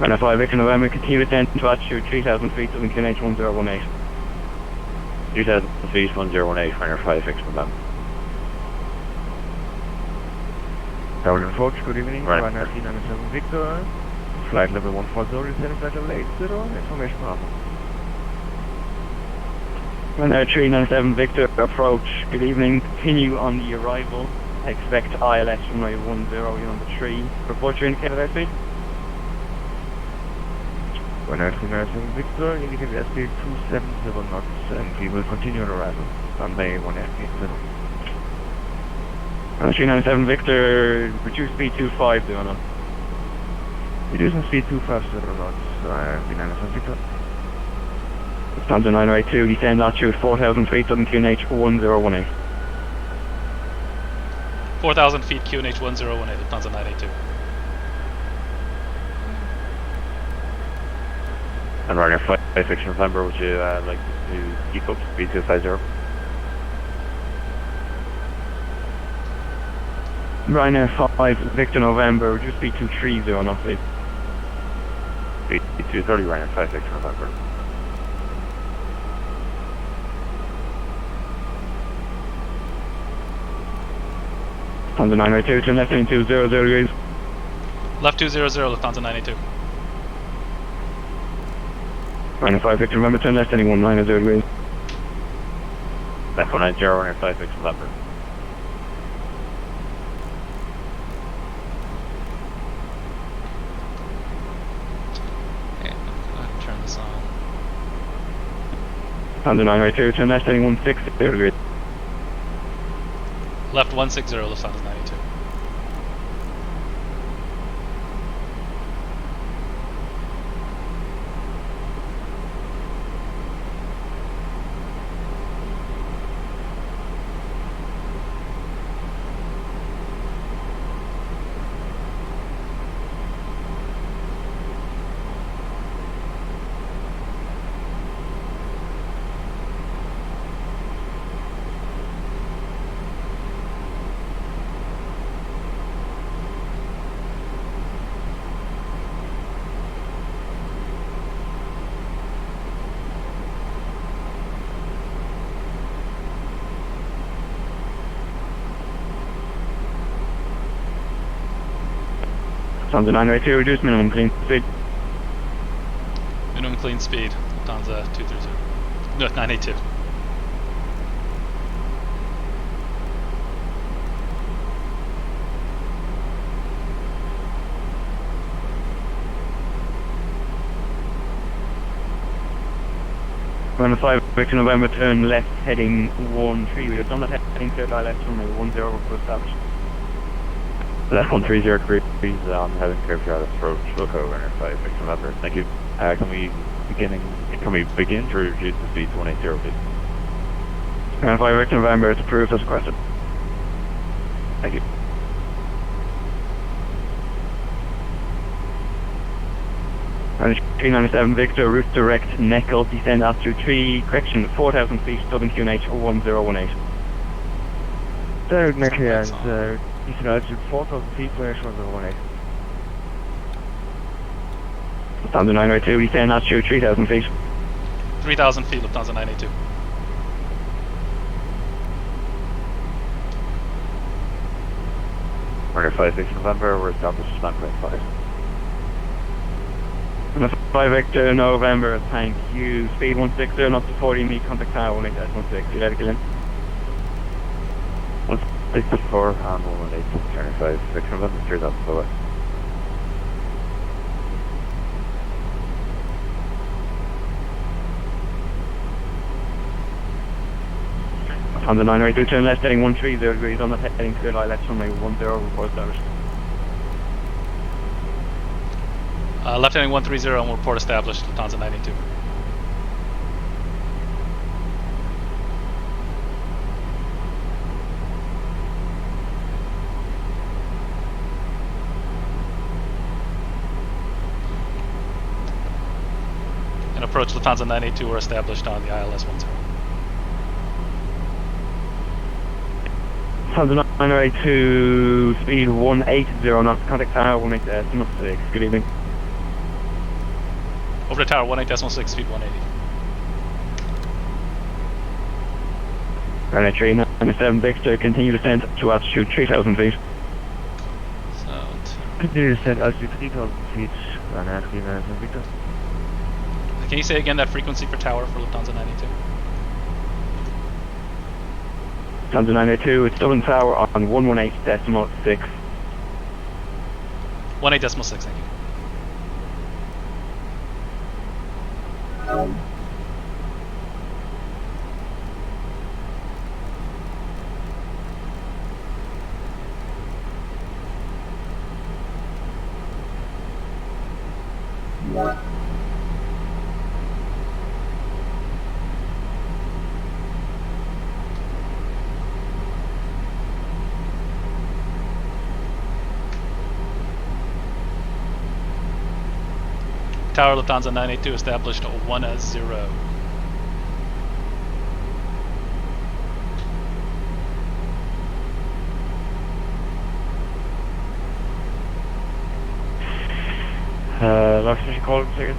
Runner 5 Victor November, continue descent to altitude 3,000 feet, Southern QNH 1018. 3,000 feet, 1018, runner 5 Victor November. Tower approach, good evening, Right. runner 397 Victor, flight level 140, descending flight level 80, information Bravo. Runner 397 Victor, approach, good evening, continue on the arrival, expect ILS runway 10, you're on the 3, report your indicated airspeed. Runner 397 Victor, indicated airspeed 270 knots, and we will continue the arrival, runway 180. Runner 397 Victor, reduce speed 250 on. Reducing speed 250 knots, 397 Victor. Lufthansa 982, descend altitude 4,000 feet, Southern QNH 1018. 4,000 feet, QNH 1018, Lufthansa 982. And runner 5 Victor November, would you like to keep up speed 250? Ryanair 5 Victor November, reduce speed 230 knots, please. Speed 230, runner 5 Victor November. Lufthansa 982, turn left heading 200 degrees. Left 200, Lufthansa 982. Ryanair 5 Victor November, turn left heading 190 degrees. Left 190, runner 5 Victor November. Okay, go ahead and turn this on. Lufthansa 982, turn left heading 160 degrees. Left 160, Lufthansa 92. Lufthansa 982, reduce minimum clean speed. Minimum clean speed, Lufthansa 230. No, 982. Runway 5, Victor November, turn left heading 13, we are done that heading clear direct runway 10 for established. Left 130 degrees on heading curve yard approach, look over runway 5, Victor November. Thank you. Can we begin to reduce the speed to 180 please? Runway 5, Victor November, it's approved as requested. Thank you. Runway 397 Victor, route direct, Neckel, descend altitude 3, correction 4,000 feet, Dublin QNH 1018. Third Neckel and descend altitude 4,000 feet, QNH 1018. Lufthansa 982, descend altitude 3,000 feet. 3,000 feet, Lufthansa 982. Runway 5, Victor November, we're established 9.5. Runway 5 Victor November, thank you. Speed 160, not to 40, meet contact tower 18.16, you let it get in. 164 and 118, turn 5, Victor November, 3,000 forward. On the 982, turn left heading 130 degrees on the heading clear light left runway 10 report established. Left heading 130 and report established, Lufthansa 982. And approach Lufthansa 982 were established on the ILS 10. Lufthansa 982, speed 180 knots, contact tower 18.6, good evening. Over to tower 18.6, speed 180. Runway 397 Victor, continue descent to altitude 3,000 feet. Continue descent altitude 3,000 feet, runway 397 Victor. Can you say again that frequency per tower for Lufthansa 982? Lufthansa 982, it's Dublin Tower on 118.6. 18.6, thank you. Tower Lufthansa 982 established 1-0. Last mission call, second.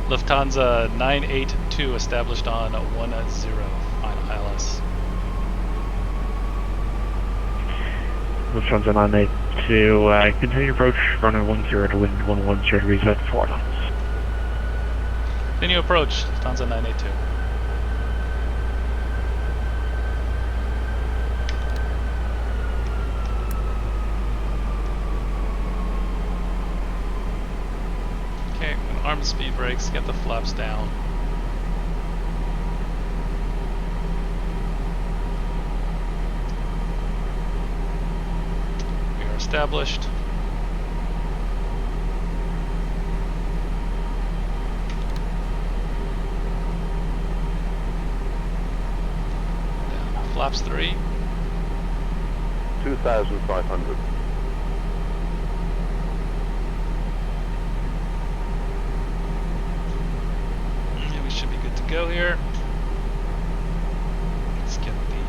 Lufthansa 982 established on 1-0 on ILS. Lufthansa 982, continue approach, runway 10 to wind 110 degrees at 4 knots. Continue approach, Lufthansa 982. Okay, I'm gonna arm the speed brakes, get the flaps down. established. Down, flaps 3. 2,500. Yeah, we should be good to go here. Let's get the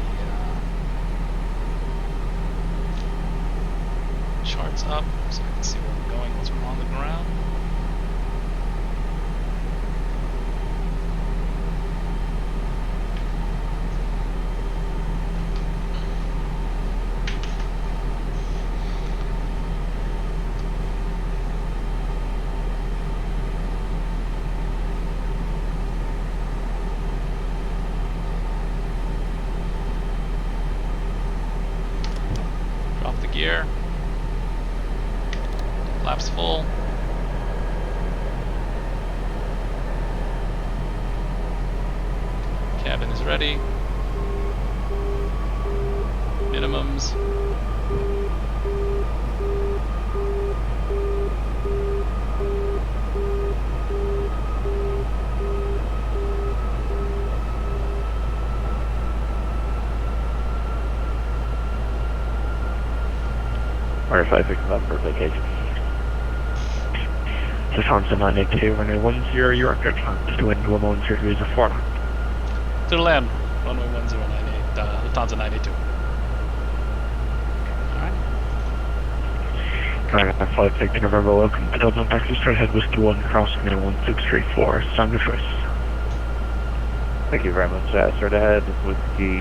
charts up so we can see where we're going once we're on the ground. Drop the gear. Flaps full. Cabin is ready. Minimums. Or 5 November vacation. Lufthansa 982, runway 10, York, to wind 110 degrees of 4 knots. To the land, runway 1098, Lufthansa 982. Alright. 5 November, welcome to Dublin, taxi straight ahead, Whiskey 1, crossing 1634, standard choice. Thank you very much. Straight ahead, Whiskey,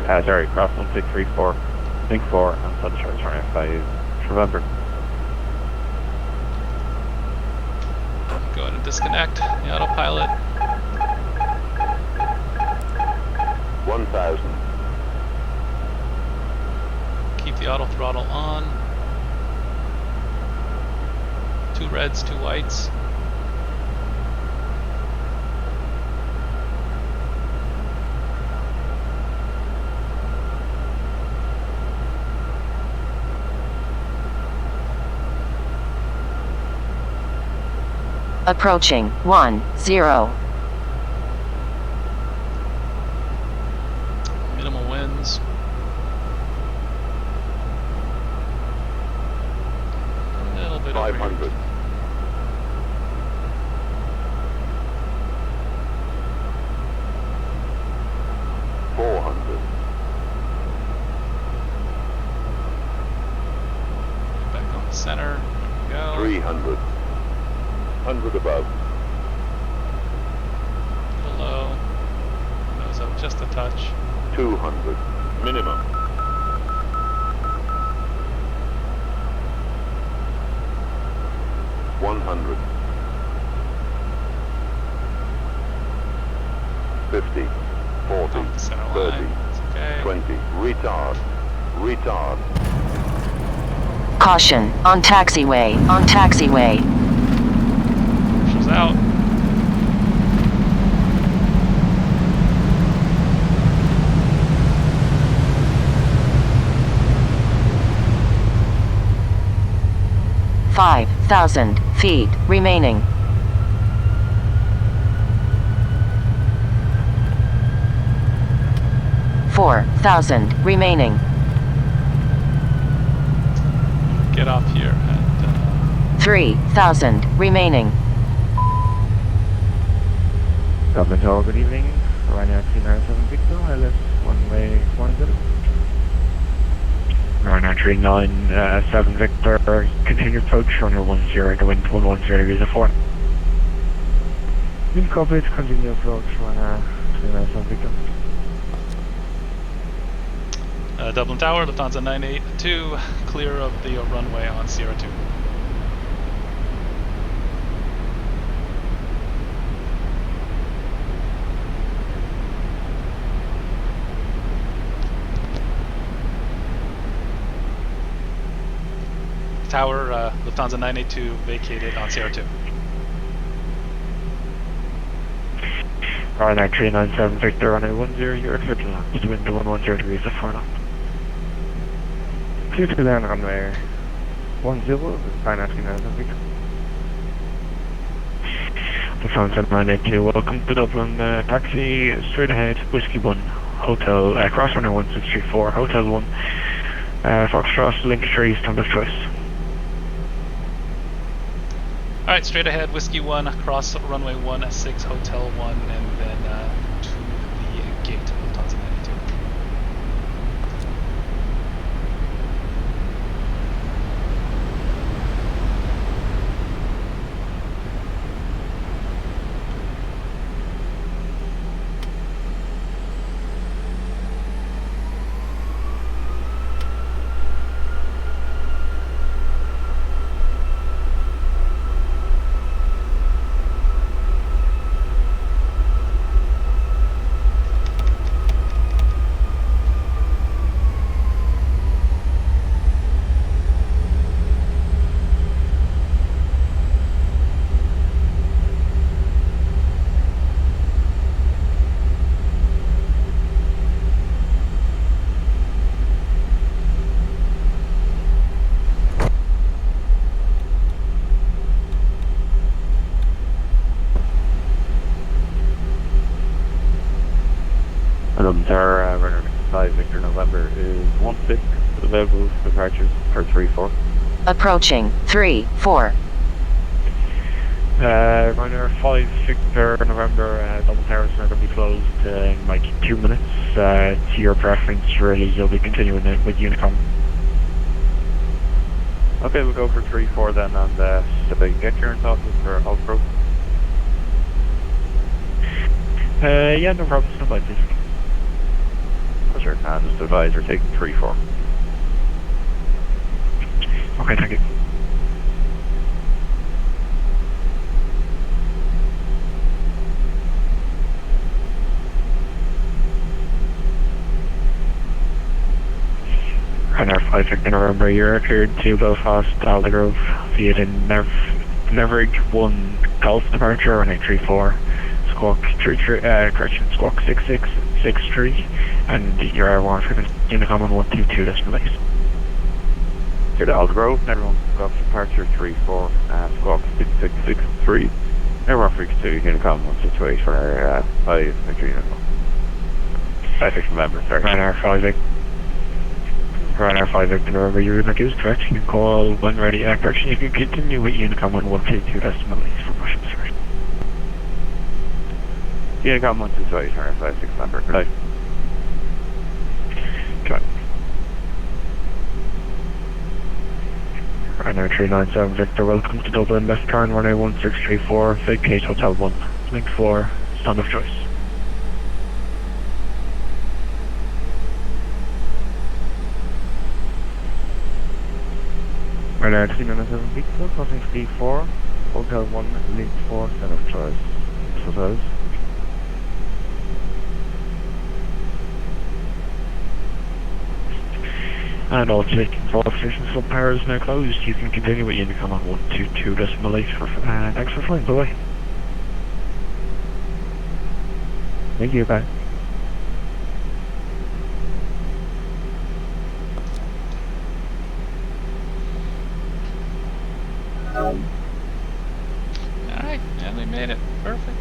cross 1634, Link 4, and Sun Charge runway 5 November. Go ahead and disconnect the autopilot. 1,000. Keep the auto throttle on. 2 reds, 2 whites. Approaching 10. Minimal winds. A little bit 500. Back on the center. There we go. 300. 100 above. A little low. Nose up just a touch. 200. Minimum. 100. 50. 40. 30. Okay. 20. Retard. Retard. Caution, on taxiway, on taxiway. She's out. $5,000 feet remaining. $4,000 remaining. Get off here at 3,000 remaining. Dublin Tower, good evening. Ryanair 397 Victor, ILS 1-way 10. Ryanair 397 Victor, continue approach, runway 10, the wind 110 degrees of 4. Wind copied, continue approach, Ryanair 397 Victor. Dublin Tower, Lufthansa 982, clear of the runway on Sierra 2. Tower, Lufthansa 982 vacated on Sierra 2. Ryanair 397 Victor, runway 10, you're clear to land, wind 110 degrees of 4 knots. 22 then on there. 10, financing now, the phone said 982, welcome to Dublin, taxi straight ahead, Whiskey 1, Hotel, cross runner 1634, Hotel 1, Foxtrot, Linktree, stand of choice. Alright, straight ahead, Whiskey 1, cross runway 16, Hotel 1, and then to the gate, Lufthansa 92. Runner 5 Victor November is 16, available departures for 3-4. Approaching 3-4. Runner 5 Victor November, double towers are going to be closed in like 2 minutes. To your preference, really, you'll be continuing it with Unicom. Okay, we'll go for 3-4 then, and so they get clearance office for Outbrook. Yeah, no problem, stand by please. Sure, and just advise you're taking 3-4. Okay, thank you. Runner 5 Victor November, you're cleared to Belfast, Aldergrove, via the Nevrig 1 Golf departure, running 3-4, squawk 6663, and your airborne frequency Unicom on 122 decimal base. Here to Aldergrove, everyone Golf departure 3-4, squawk 6663, airborne frequency Unicom 168 for our 5 Victor Unicom. 5 Victor November, sorry. Runner 5 Victor. Runner 5 Victor November, your route is correct. You can call when ready. Correction, you can continue with Unicom on 122 decimal base for Russian service. Unicom 128, runner 56 November. Good night. Good. Runner 397 Victor, welcome to Dublin. Left turn, runway 1634, vacate Hotel 1, link 4, stand of choice. Runner 397 Victor, crossing speed 4, Hotel 1, link 4, stand of choice. Hotels. And all taking all stations from power is now closed. You can continue with Unicom on 122 decimal 8 for thanks for flying. Bye bye. Thank you, bye. Alright, and we made it. Perfect.